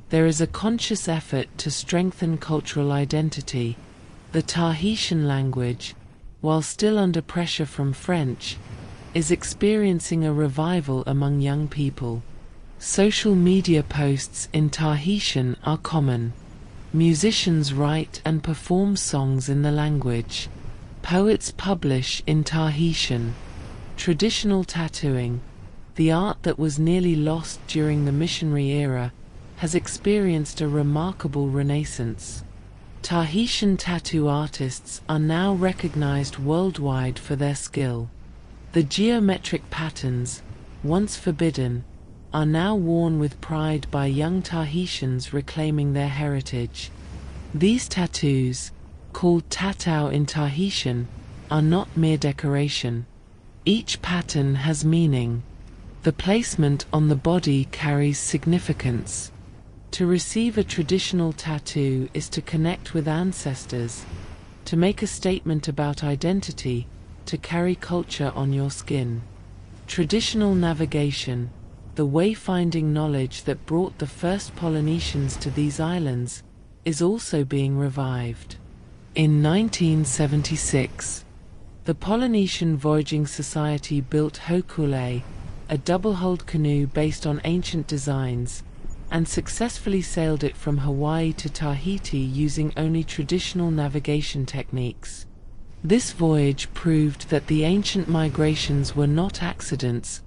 there is a conscious effort to strengthen cultural identity. The Tahitian language, while still under pressure from French, is experiencing a revival among young people. Social media posts in Tahitian are common. Musicians write and perform songs in the language. Poets publish in Tahitian. Traditional tattooing, the art that was nearly lost during the missionary era, has experienced a remarkable renaissance. Tahitian tattoo artists are now recognized worldwide for their skill. The geometric patterns, once forbidden, are now worn with pride by young Tahitians reclaiming their heritage. These tattoos, called tatau in Tahitian, are not mere decoration. Each pattern has meaning. The placement on the body carries significance. To receive a traditional tattoo is to connect with ancestors, to make a statement about identity, to carry culture on your skin. Traditional navigation, the wayfinding knowledge that brought the first Polynesians to these islands, is also being revived. In 1976, the Polynesian Voyaging Society built Hokule, a double-hulled canoe based on ancient designs, and successfully sailed it from Hawaii to Tahiti using only traditional navigation techniques. This voyage proved that the ancient migrations were not accidents,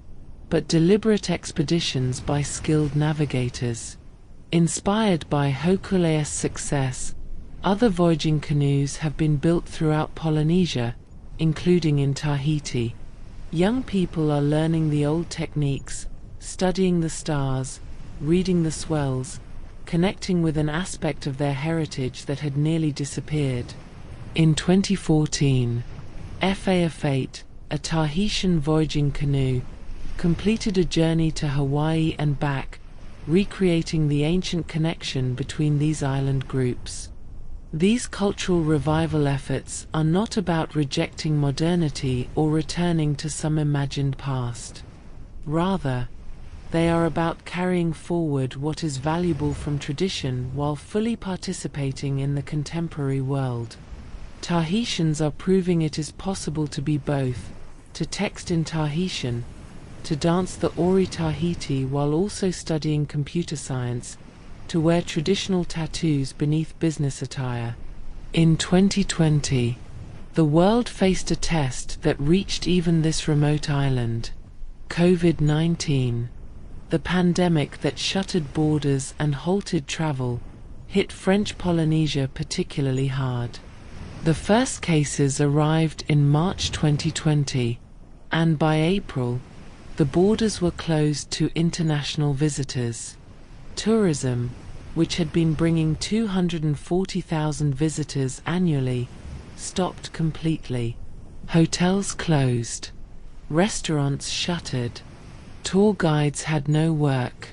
but deliberate expeditions by skilled navigators. Inspired by Hokule's success, other voyaging canoes have been built throughout Polynesia, including in Tahiti. Young people are learning the old techniques, studying the stars, reading the swells, connecting with an aspect of their heritage that had nearly disappeared. In 2014, FA of Fate, a Tahitian voyaging canoe, completed a journey to Hawaii and back, recreating the ancient connection between these island groups. These cultural revival efforts are not about rejecting modernity or returning to some imagined past. Rather, they are about carrying forward what is valuable from tradition while fully participating in the contemporary world. Tahitians are proving it is possible to be both, to text in Tahitian, to dance the Ori Tahiti while also studying computer science, to wear traditional tattoos beneath business attire. In 2020, the world faced a test that reached even this remote island. COVID-19, the pandemic that shuttered borders and halted travel, hit French Polynesia particularly hard. The first cases arrived in March 2020, and by April, the borders were closed to international visitors. Tourism, which had been bringing 240,000 visitors annually, stopped completely. Hotels closed. Restaurants shuttered. Tour guides had no work.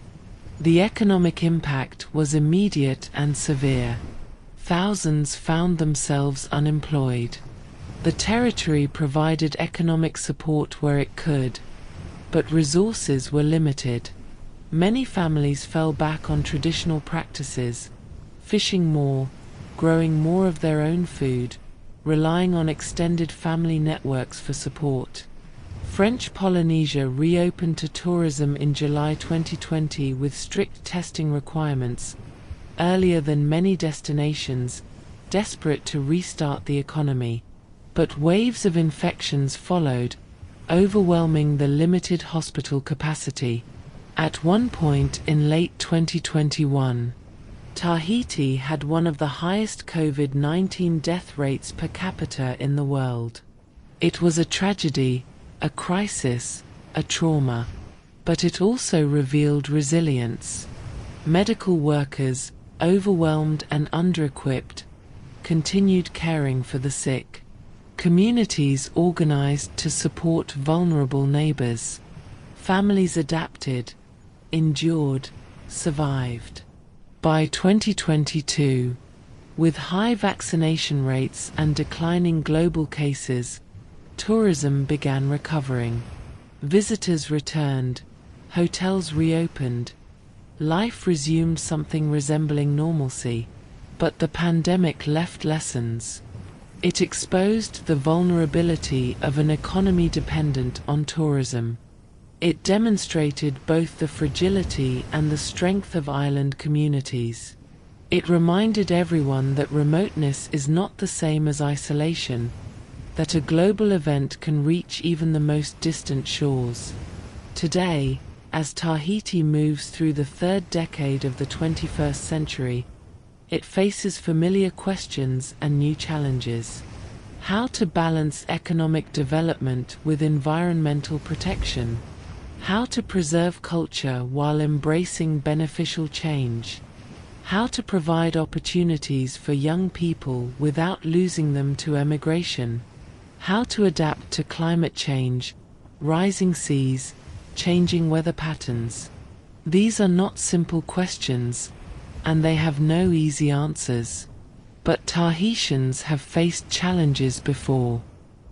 The economic impact was immediate and severe. Thousands found themselves unemployed. The territory provided economic support where it could, but resources were limited. Many families fell back on traditional practices, fishing more, growing more of their own food, relying on extended family networks for support. French Polynesia reopened to tourism in July 2020 with strict testing requirements, earlier than many destinations, desperate to restart the economy. But waves of infections followed, overwhelming the limited hospital capacity. At one point in late 2021, Tahiti had one of the highest COVID-19 death rates per capita in the world. It was a tragedy, a crisis, a trauma, but it also revealed resilience. Medical workers, overwhelmed and under-equipped, continued caring for the sick. Communities organized to support vulnerable neighbors. Families adapted, endured, survived. By 2022, with high vaccination rates and declining global cases, tourism began recovering. Visitors returned, hotels reopened, life resumed something resembling normalcy. But the pandemic left lessons. It exposed the vulnerability of an economy dependent on tourism. It demonstrated both the fragility and the strength of island communities. It reminded everyone that remoteness is not the same as isolation, that a global event can reach even the most distant shores. Today, as Tahiti moves through the third decade of the 21st century, it faces familiar questions and new challenges. How to balance economic development with environmental protection? How to preserve culture while embracing beneficial change? How to provide opportunities for young people without losing them to emigration? How to adapt to climate change, rising seas, changing weather patterns? These are not simple questions, and they have no easy answers. But Tahitians have faced challenges before.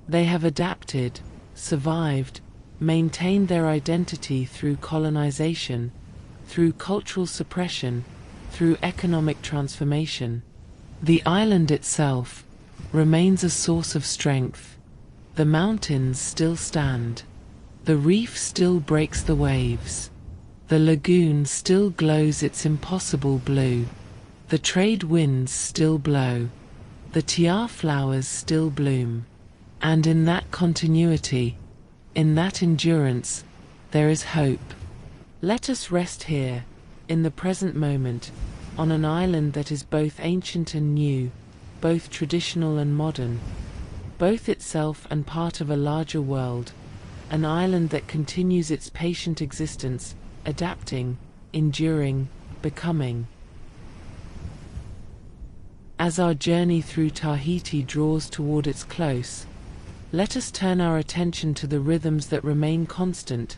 They have adapted, survived, maintained their identity through colonization, through cultural suppression, through economic transformation. The island itself remains a source of strength. The mountains still stand. The reef still breaks the waves. The lagoon still glows its impossible blue. The trade winds still blow. The tiar flowers still bloom. And in that continuity, in that endurance, there is hope. Let us rest here, in the present moment, on an island that is both ancient and new, both traditional and modern, both itself and part of a larger world, an island that continues its patient existence, adapting, enduring, becoming. As our journey through Tahiti draws toward its close, let us turn our attention to the rhythms that remain constant,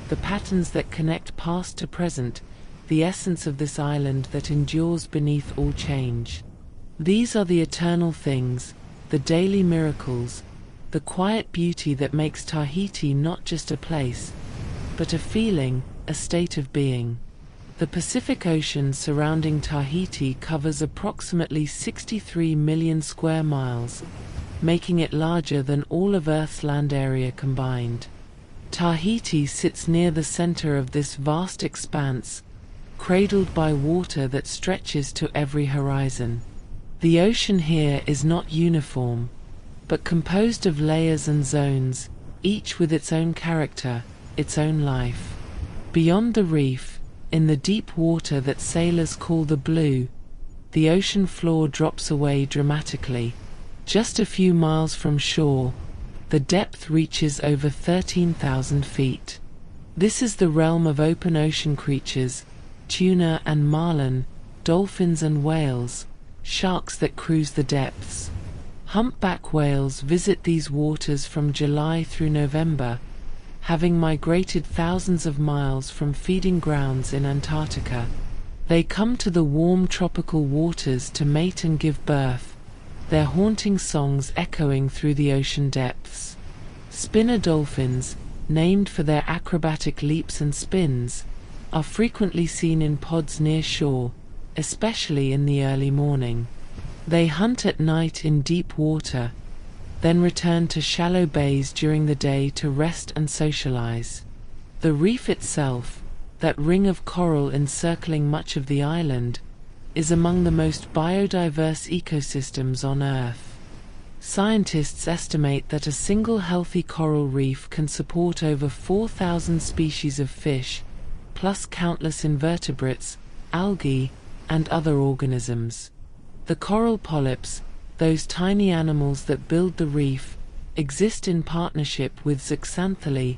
the patterns that connect past to present, the essence of this island that endures beneath all change. These are the eternal things, the daily miracles, the quiet beauty that makes Tahiti not just a place, but a feeling, a state of being. The Pacific Ocean surrounding Tahiti covers approximately 63 million square miles, making it larger than all of Earth's land area combined. Tahiti sits near the center of this vast expanse, cradled by water that stretches to every horizon. The ocean here is not uniform, but composed of layers and zones, each with its own character, its own life. Beyond the reef, in the deep water that sailors call the blue, the ocean floor drops away dramatically. Just a few miles from shore, the depth reaches over 13,000 feet. This is the realm of open ocean creatures, tuna and marlin, dolphins and whales, sharks that cruise the depths. Humpback whales visit these waters from July through November, having migrated thousands of miles from feeding grounds in Antarctica. They come to the warm tropical waters to mate and give birth, their haunting songs echoing through the ocean depths. Spinner dolphins, named for their acrobatic leaps and spins, are frequently seen in pods near shore, especially in the early morning. They hunt at night in deep water, then return to shallow bays during the day to rest and socialize. The reef itself, that ring of coral encircling much of the island, is among the most biodiverse ecosystems on Earth. Scientists estimate that a single healthy coral reef can support over 4,000 species of fish, plus countless invertebrates, algae, and other organisms. The coral polyps, those tiny animals that build the reef, exist in partnership with zooxanthellae,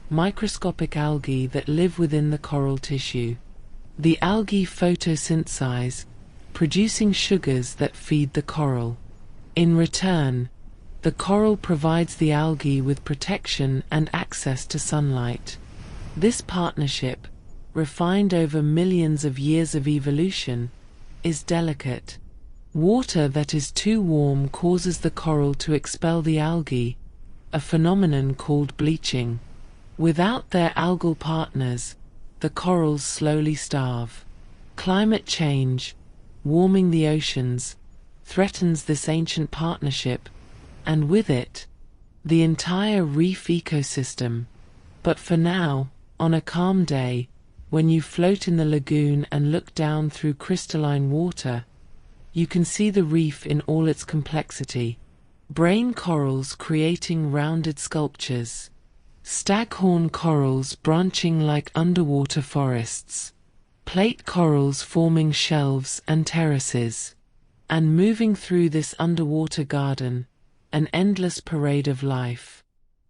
microscopic algae that live within the coral tissue. The algae photosynthesize, producing sugars that feed the coral. In return, the coral provides the algae with protection and access to sunlight. This partnership, refined over millions of years of evolution, is delicate. Water that is too warm causes the coral to expel the algae, a phenomenon called bleaching. Without their algal partners, the corals slowly starve. Climate change, warming the oceans, threatens this ancient partnership, and with it, the entire reef ecosystem. But for now, on a calm day, when you float in the lagoon and look down through crystalline water, you can see the reef in all its complexity. Brain corals creating rounded sculptures, staghorn corals branching like underwater forests, plate corals forming shelves and terraces, and moving through this underwater garden, an endless parade of life.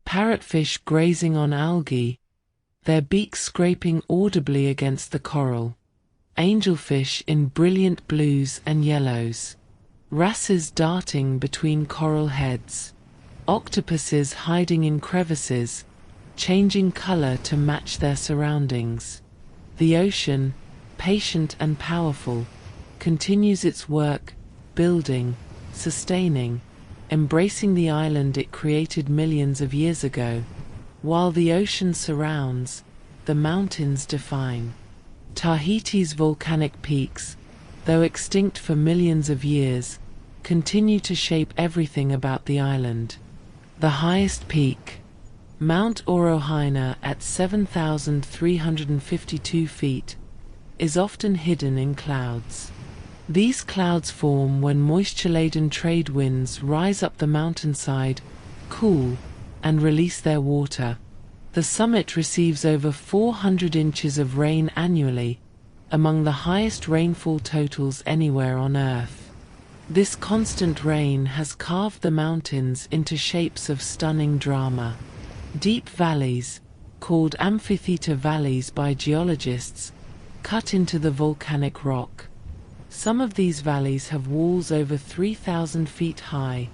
Parrotfish grazing on algae, their beaks scraping audibly against the coral. Angelfish in brilliant blues and yellows. Wrasses darting between coral heads. Octopuses hiding in crevices, changing color to match their surroundings. The ocean, patient and powerful, continues its work, building, sustaining, embracing the island it created millions of years ago. While the ocean surrounds, the mountains define. Tahiti's volcanic peaks, though extinct for millions of years, continue to shape everything about the island. The highest peak, Mount Orohina at 7,352 feet, is often hidden in clouds. These clouds form when moisture-laden trade winds rise up the mountainside, cool, and release their water. The summit receives over 400 inches of rain annually, among the highest rainfall totals anywhere on Earth. This constant rain has carved the mountains into shapes of stunning drama. Deep valleys, called amphitheater valleys by geologists, cut into the volcanic rock. Some of these valleys have walls over 3,000 feet high,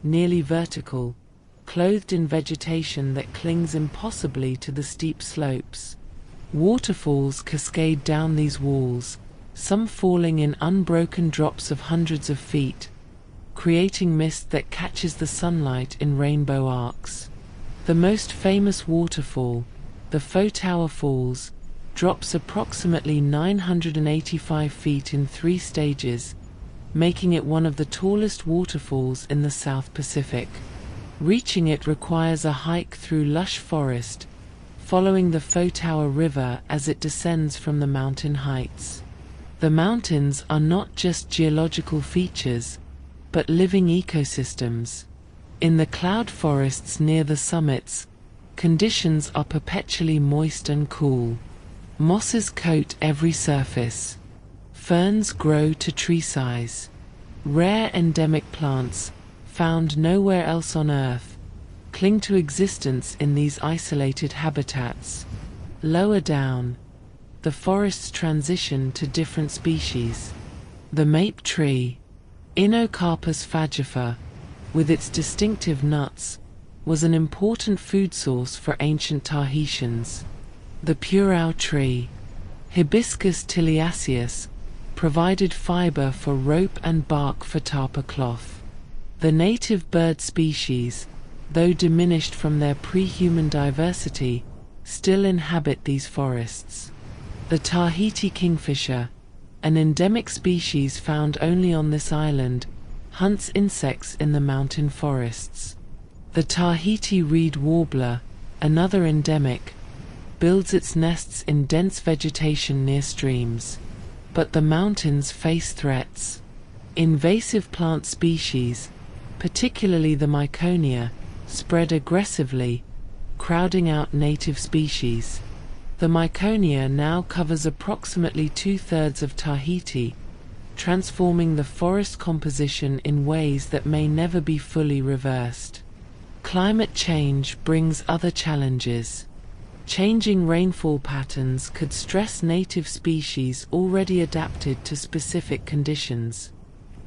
nearly vertical, clothed in vegetation that clings impossibly to the steep slopes. Waterfalls cascade down these walls, some falling in unbroken drops of hundreds of feet, creating mist that catches the sunlight in rainbow arcs. The most famous waterfall, the Tower Falls, drops approximately 985 feet in 3 stages, making it one of the tallest waterfalls in the South Pacific. Reaching it requires a hike through lush forest, following the Tower River as it descends from the mountain heights. The mountains are not just geological features, but living ecosystems. In the cloud forests near the summits, conditions are perpetually moist and cool. Mosses coat every surface. Ferns grow to tree size. Rare endemic plants, found nowhere else on Earth, cling to existence in these isolated habitats. Lower down, the forests transition to different species. The mape tree, Inocarpus fagifer, with its distinctive nuts, was an important food source for ancient Tahitians. The purao tree, Hibiscus tiliaceus, provided fiber for rope and bark for tapa cloth. The native bird species, though diminished from their pre-human diversity, still inhabit these forests. The Tahiti kingfisher, an endemic species found only on this island, hunts insects in the mountain forests. The Tahiti reed warbler, another endemic, builds its nests in dense vegetation near streams. But the mountains face threats. Invasive plant species, particularly the Myconia, spread aggressively, crowding out native species. The Myconia now covers approximately 2/3 of Tahiti, transforming the forest composition in ways that may never be fully reversed. Climate change brings other challenges. Changing rainfall patterns could stress native species already adapted to specific conditions.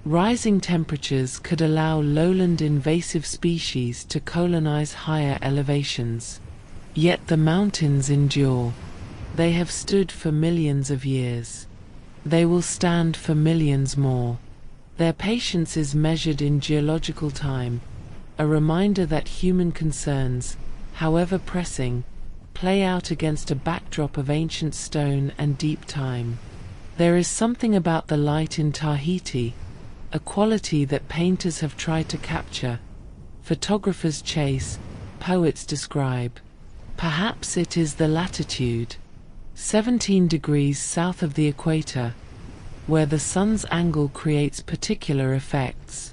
Rising temperatures could allow lowland invasive species to colonize higher elevations. Yet the mountains endure. They have stood for millions of years. They will stand for millions more. Their patience is measured in geological time, a reminder that human concerns, however pressing, play out against a backdrop of ancient stone and deep time. There is something about the light in Tahiti, a quality that painters have tried to capture, photographers chase, poets describe. Perhaps it is the latitude, 17 degrees south of the equator, where the sun's angle creates particular effects.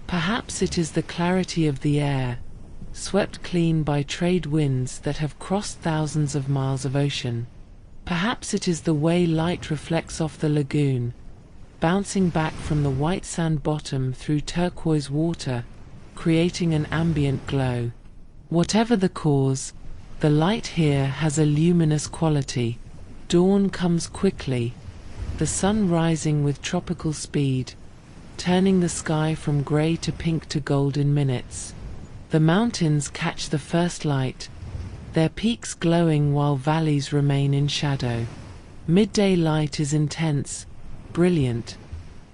Perhaps it is the clarity of the air, swept clean by trade winds that have crossed thousands of miles of ocean. Perhaps it is the way light reflects off the lagoon, bouncing back from the white sand bottom through turquoise water, creating an ambient glow. Whatever the cause, the light here has a luminous quality. Dawn comes quickly, the sun rising with tropical speed, turning the sky from gray to pink to gold in minutes. The mountains catch the first light, their peaks glowing while valleys remain in shadow. Midday light is intense, brilliant,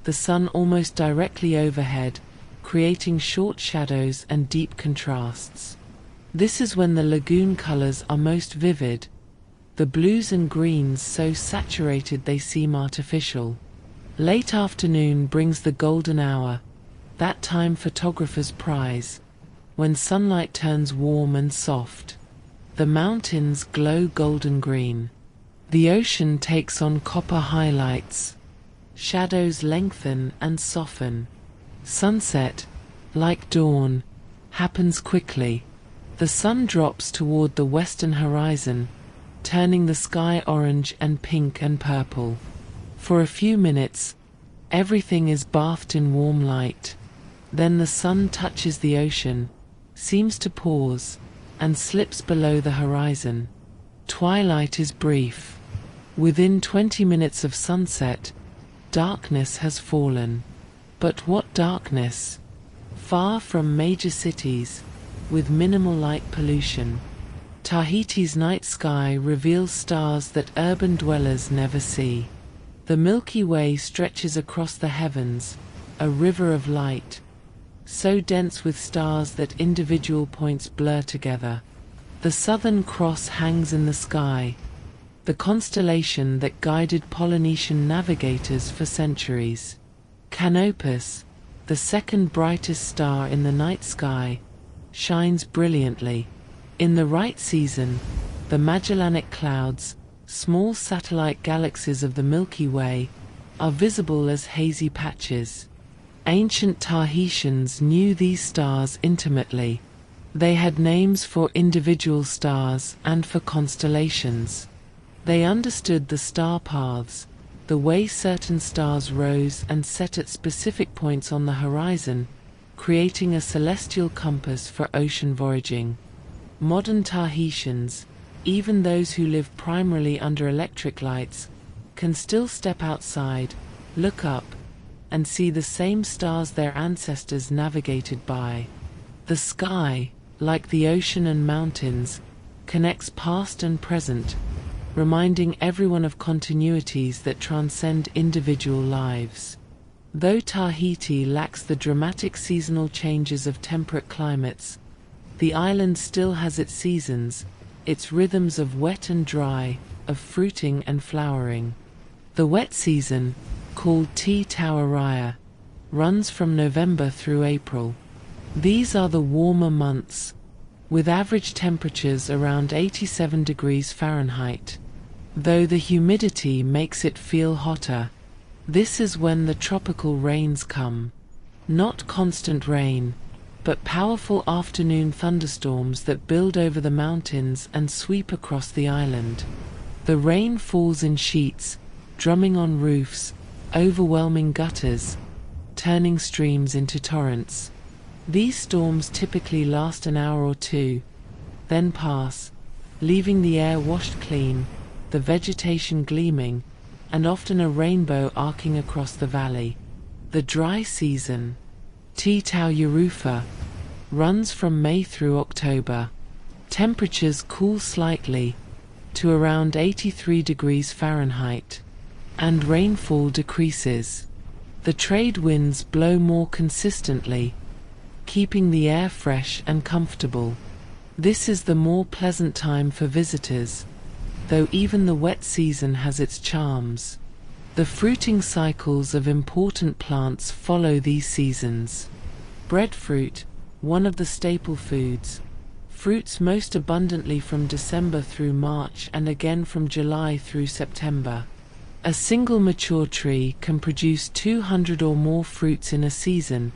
the sun almost directly overhead, creating short shadows and deep contrasts. This is when the lagoon colors are most vivid, the blues and greens so saturated they seem artificial. Late afternoon brings the golden hour, that time photographers prize, when sunlight turns warm and soft. The mountains glow golden green. The ocean takes on copper highlights. Shadows lengthen and soften. Sunset, like dawn, happens quickly. The sun drops toward the western horizon, turning the sky orange and pink and purple. For a few minutes, everything is bathed in warm light. Then the sun touches the ocean, seems to pause, and slips below the horizon. Twilight is brief. Within 20 minutes of sunset, darkness has fallen. But what darkness? Far from major cities, with minimal light pollution. Tahiti's night sky reveals stars that urban dwellers never see. The Milky Way stretches across the heavens, a river of light, so dense with stars that individual points blur together. The Southern Cross hangs in the sky, the constellation that guided Polynesian navigators for centuries. Canopus, the second brightest star in the night sky, shines brilliantly. In the right season, the Magellanic Clouds, small satellite galaxies of the Milky Way, are visible as hazy patches. Ancient Tahitians knew these stars intimately. They had names for individual stars and for constellations. They understood the star paths, the way certain stars rose and set at specific points on the horizon, creating a celestial compass for ocean voyaging. Modern Tahitians, even those who live primarily under electric lights, can still step outside, look up, and see the same stars their ancestors navigated by. The sky, like the ocean and mountains, connects past and present, reminding everyone of continuities that transcend individual lives. Though Tahiti lacks the dramatic seasonal changes of temperate climates, the island still has its seasons, its rhythms of wet and dry, of fruiting and flowering. The wet season, called Te Tauaraya, runs from November through April. These are the warmer months, with average temperatures around 87 degrees Fahrenheit. Though the humidity makes it feel hotter, this is when the tropical rains come. Not constant rain, but powerful afternoon thunderstorms that build over the mountains and sweep across the island. The rain falls in sheets, drumming on roofs, overwhelming gutters, turning streams into torrents. These storms typically last an hour or two, then pass, leaving the air washed clean, the vegetation gleaming, and often a rainbow arcing across the valley. The dry season, Te Tauaraya, runs from May through October. Temperatures cool slightly, to around 83 degrees Fahrenheit, and rainfall decreases. The trade winds blow more consistently, keeping the air fresh and comfortable. This is the more pleasant time for visitors, though even the wet season has its charms. The fruiting cycles of important plants follow these seasons. Breadfruit, one of the staple foods, fruits most abundantly from December through March and again from July through September. A single mature tree can produce 200 or more fruits in a season,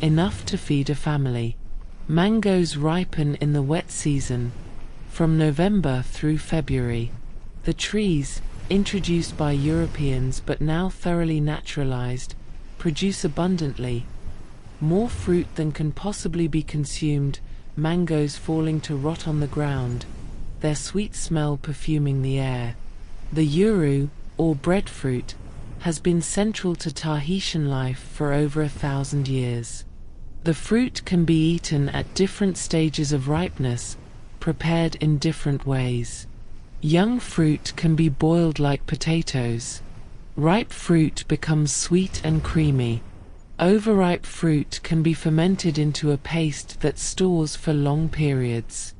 enough to feed a family. Mangoes ripen in the wet season, from November through February. The trees, introduced by Europeans but now thoroughly naturalized, produce abundantly, more fruit than can possibly be consumed, mangoes falling to rot on the ground, their sweet smell perfuming the air. The uru, or breadfruit, has been central to Tahitian life for over 1,000 years. The fruit can be eaten at different stages of ripeness, prepared in different ways. Young fruit can be boiled like potatoes. Ripe fruit becomes sweet and creamy. Overripe fruit can be fermented into a paste that stores for long periods.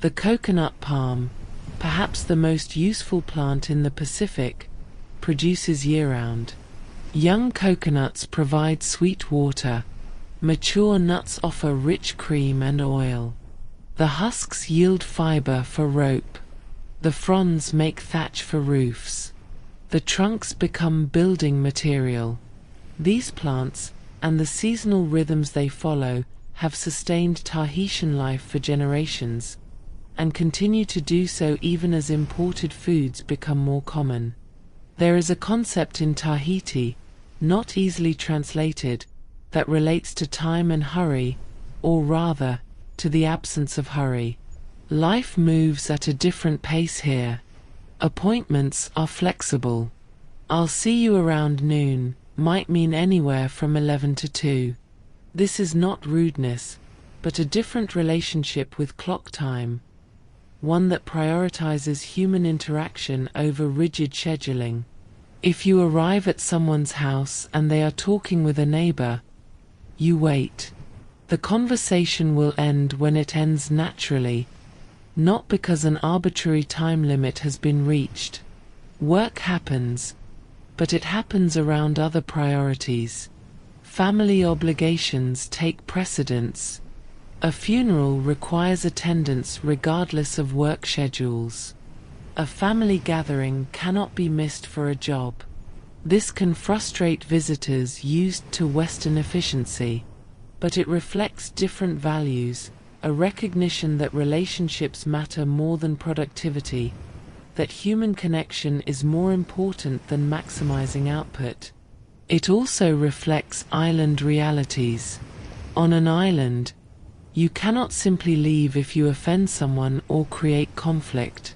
The coconut palm, perhaps the most useful plant in the Pacific, produces year-round. Young coconuts provide sweet water. Mature nuts offer rich cream and oil. The husks yield fiber for rope. The fronds make thatch for roofs. The trunks become building material. These plants, and the seasonal rhythms they follow, have sustained Tahitian life for generations, and continue to do so even as imported foods become more common. There is a concept in Tahiti, not easily translated, that relates to time and hurry, or rather, to the absence of hurry. Life moves at a different pace here. Appointments are flexible. "I'll see you around noon" might mean anywhere from 11 to 2. This is not rudeness, but a different relationship with clock time, one that prioritizes human interaction over rigid scheduling. If you arrive at someone's house and they are talking with a neighbor, you wait. The conversation will end when it ends naturally, not because an arbitrary time limit has been reached. Work happens, but it happens around other priorities. Family obligations take precedence. A funeral requires attendance regardless of work schedules. A family gathering cannot be missed for a job. This can frustrate visitors used to Western efficiency, but it reflects different values, a recognition that relationships matter more than productivity, that human connection is more important than maximizing output. It also reflects island realities. On an island, you cannot simply leave if you offend someone or create conflict.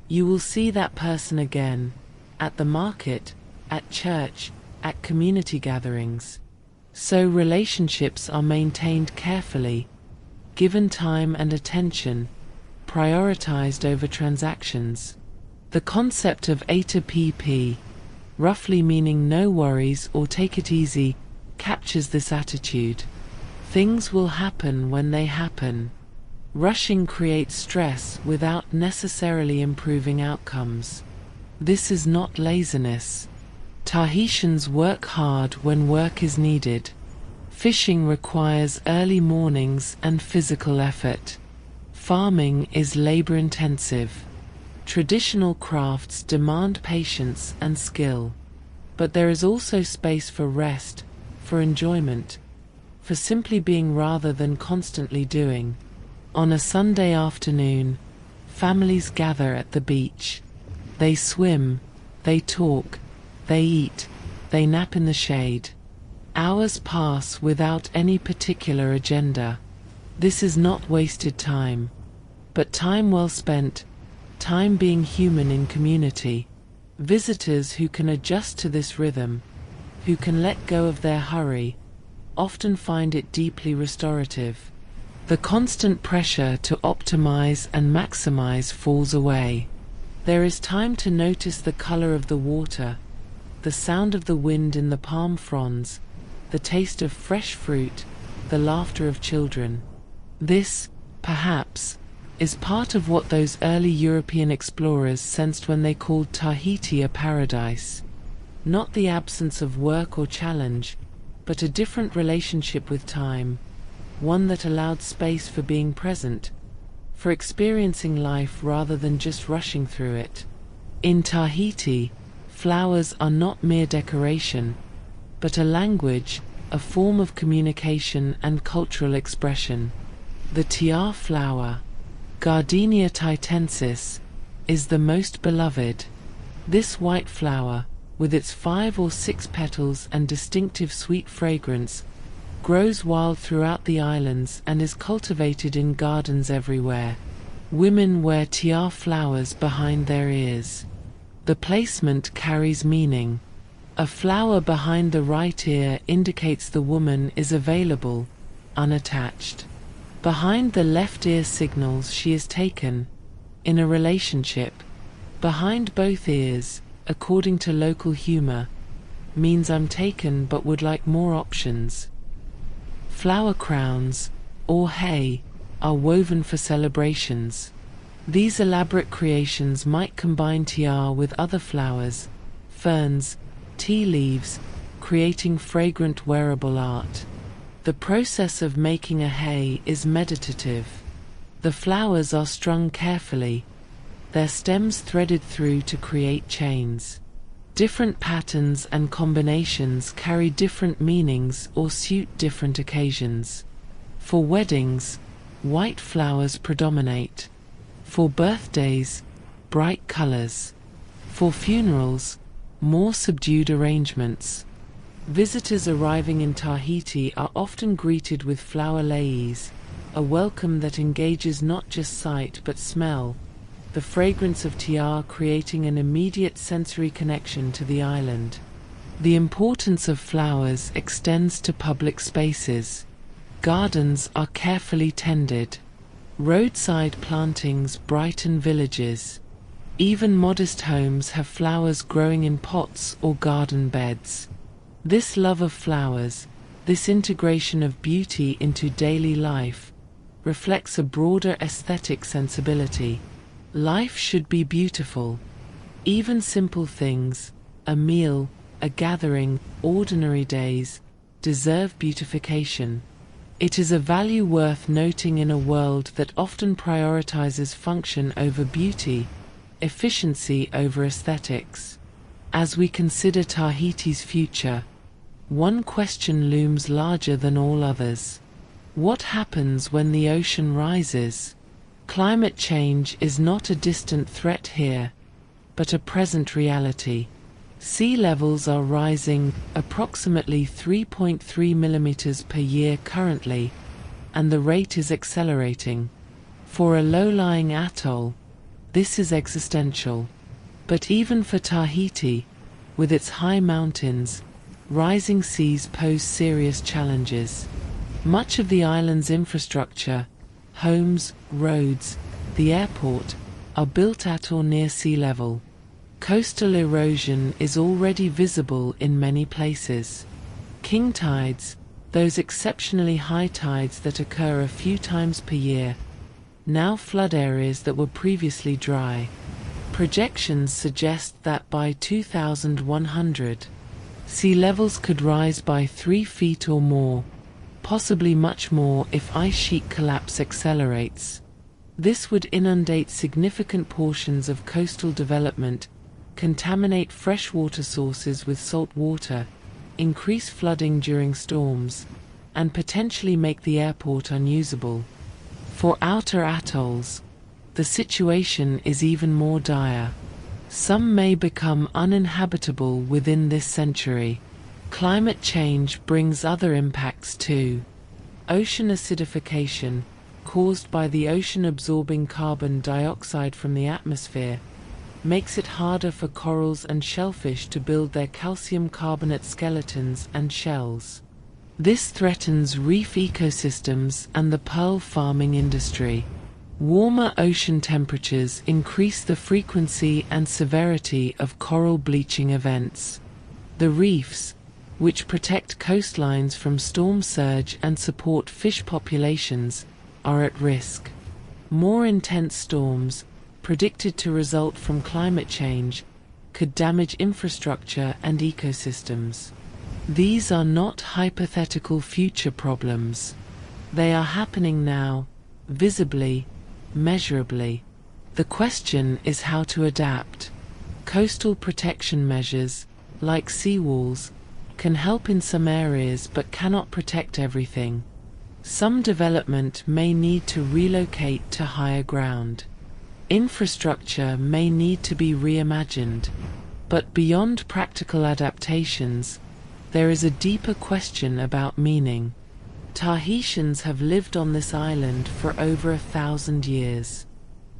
You will see that person again, at the market, at church, at community gatherings. So relationships are maintained carefully, given time and attention, prioritized over transactions. The concept of eta pp, roughly meaning no worries or take it easy, captures this attitude. Things will happen when they happen. Rushing creates stress without necessarily improving outcomes. This is not laziness. Tahitians work hard when work is needed. Fishing requires early mornings and physical effort. Farming is labor-intensive. Traditional crafts demand patience and skill. But there is also space for rest, for enjoyment, for simply being rather than constantly doing. On a Sunday afternoon, families gather at the beach. They swim, they talk, they eat, they nap in the shade. Hours pass without any particular agenda. This is not wasted time, but time well spent, time being human in community. Visitors who can adjust to this rhythm, who can let go of their hurry, often find it deeply restorative. The constant pressure to optimize and maximize falls away. There is time to notice the color of the water, the sound of the wind in the palm fronds, the taste of fresh fruit, the laughter of children. This, perhaps, is part of what those early European explorers sensed when they called Tahiti a paradise. Not the absence of work or challenge, but a different relationship with time, one that allowed space for being present, for experiencing life rather than just rushing through it. In Tahiti, flowers are not mere decoration, but a language, a form of communication and cultural expression. The tiar flower, Gardenia titensis, is the most beloved. This white flower, with its 5 or 6 petals and distinctive sweet fragrance, grows wild throughout the islands and is cultivated in gardens everywhere. Women wear tiar flowers behind their ears. The placement carries meaning. A flower behind the right ear indicates the woman is available, unattached. Behind the left ear signals she is taken, in a relationship. Behind both ears, according to local humor, means I'm taken but would like more options. Flower crowns, or hay, are woven for celebrations. These elaborate creations might combine tiar with other flowers, ferns, tea leaves, creating fragrant wearable art. The process of making a hay is meditative. The flowers are strung carefully, their stems threaded through to create chains. Different patterns and combinations carry different meanings or suit different occasions. For weddings, white flowers predominate. For birthdays, bright colors. For funerals, more subdued arrangements. Visitors arriving in Tahiti are often greeted with flower leis, a welcome that engages not just sight but smell, the fragrance of tiar creating an immediate sensory connection to the island. The importance of flowers extends to public spaces. Gardens are carefully tended. Roadside plantings brighten villages. Even modest homes have flowers growing in pots or garden beds. This love of flowers, this integration of beauty into daily life, reflects a broader aesthetic sensibility. Life should be beautiful. Even simple things, a meal, a gathering, ordinary days, deserve beautification. It is a value worth noting in a world that often prioritizes function over beauty, efficiency over aesthetics. As we consider Tahiti's future, one question looms larger than all others. What happens when the ocean rises? Climate change is not a distant threat here, but a present reality. Sea levels are rising approximately 3.3 millimeters per year currently, and the rate is accelerating. For a low-lying atoll, this is existential. But even for Tahiti, with its high mountains, rising seas pose serious challenges. Much of the island's infrastructure, homes, roads, the airport, are built at or near sea level. Coastal erosion is already visible in many places. King tides, those exceptionally high tides that occur a few times per year, now flood areas that were previously dry. Projections suggest that by 2100, sea levels could rise by 3 feet or more, possibly much more if ice sheet collapse accelerates. This would inundate significant portions of coastal development, contaminate freshwater sources with salt water, increase flooding during storms, and potentially make the airport unusable. For outer atolls, the situation is even more dire. Some may become uninhabitable within this century. Climate change brings other impacts too. Ocean acidification, caused by the ocean absorbing carbon dioxide from the atmosphere, makes it harder for corals and shellfish to build their calcium carbonate skeletons and shells. This threatens reef ecosystems and the pearl farming industry. Warmer ocean temperatures increase the frequency and severity of coral bleaching events. The reefs, which protect coastlines from storm surge and support fish populations, are at risk. More intense storms, predicted to result from climate change, could damage infrastructure and ecosystems. These are not hypothetical future problems. They are happening now, visibly, measurably. The question is how to adapt. Coastal protection measures, like seawalls, can help in some areas but cannot protect everything. Some development may need to relocate to higher ground. Infrastructure may need to be reimagined, but beyond practical adaptations, there is a deeper question about meaning. Tahitians have lived on this island for over 1,000 years.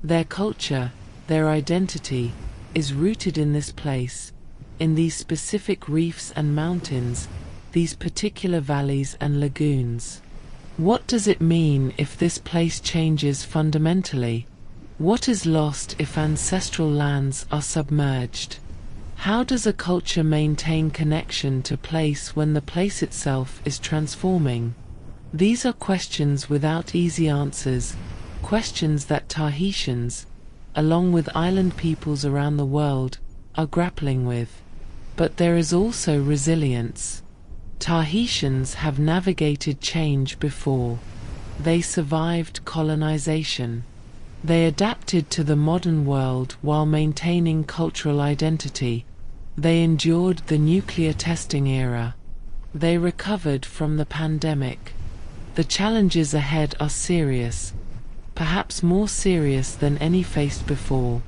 Their culture, their identity, is rooted in this place, in these specific reefs and mountains, these particular valleys and lagoons. What does it mean if this place changes fundamentally? What is lost if ancestral lands are submerged? How does a culture maintain connection to place when the place itself is transforming? These are questions without easy answers, questions that Tahitians, along with island peoples around the world, are grappling with. But there is also resilience. Tahitians have navigated change before. They survived colonization. They adapted to the modern world while maintaining cultural identity. They endured the nuclear testing era. They recovered from the pandemic. The challenges ahead are serious, perhaps more serious than any faced before.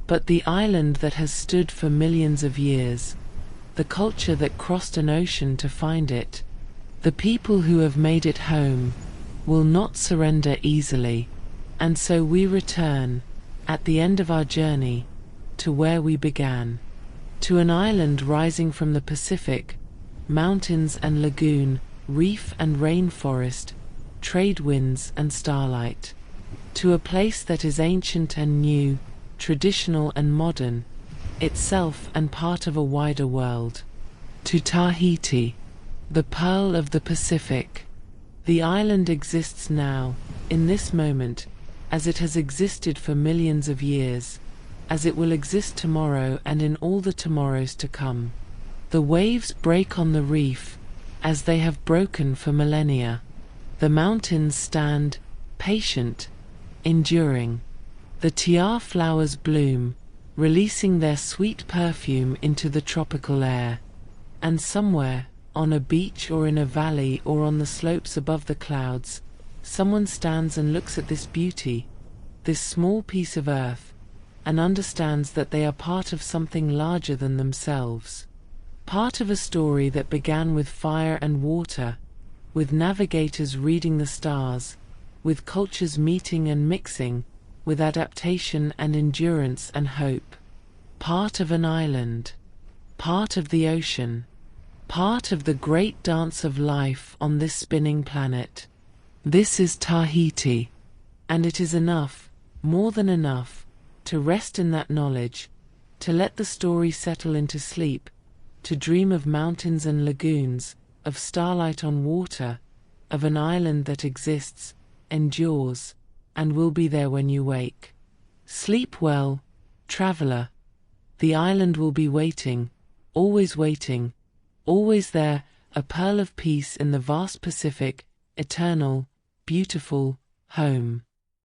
But the island that has stood for millions of years, the culture that crossed an ocean to find it, the people who have made it home, will not surrender easily. And so we return, at the end of our journey, to where we began. To an island rising from the Pacific, mountains and lagoon, reef and rainforest, trade winds and starlight. To a place that is ancient and new, traditional and modern, itself and part of a wider world. To Tahiti, the pearl of the Pacific. The island exists now, in this moment, as it has existed for millions of years, as it will exist tomorrow and in all the tomorrows to come. The waves break on the reef, as they have broken for millennia. The mountains stand, patient, enduring. The tiar flowers bloom, releasing their sweet perfume into the tropical air. And somewhere, on a beach or in a valley or on the slopes above the clouds, someone stands and looks at this beauty, this small piece of earth, and understands that they are part of something larger than themselves. Part of a story that began with fire and water, with navigators reading the stars, with cultures meeting and mixing, with adaptation and endurance and hope. Part of an island, part of the ocean, part of the great dance of life on this spinning planet. This is Tahiti, and it is enough, more than enough, to rest in that knowledge, to let the story settle into sleep, to dream of mountains and lagoons, of starlight on water, of an island that exists, endures, and will be there when you wake. Sleep well, traveler. The island will be waiting, always there, a pearl of peace in the vast Pacific, eternal, beautiful, home.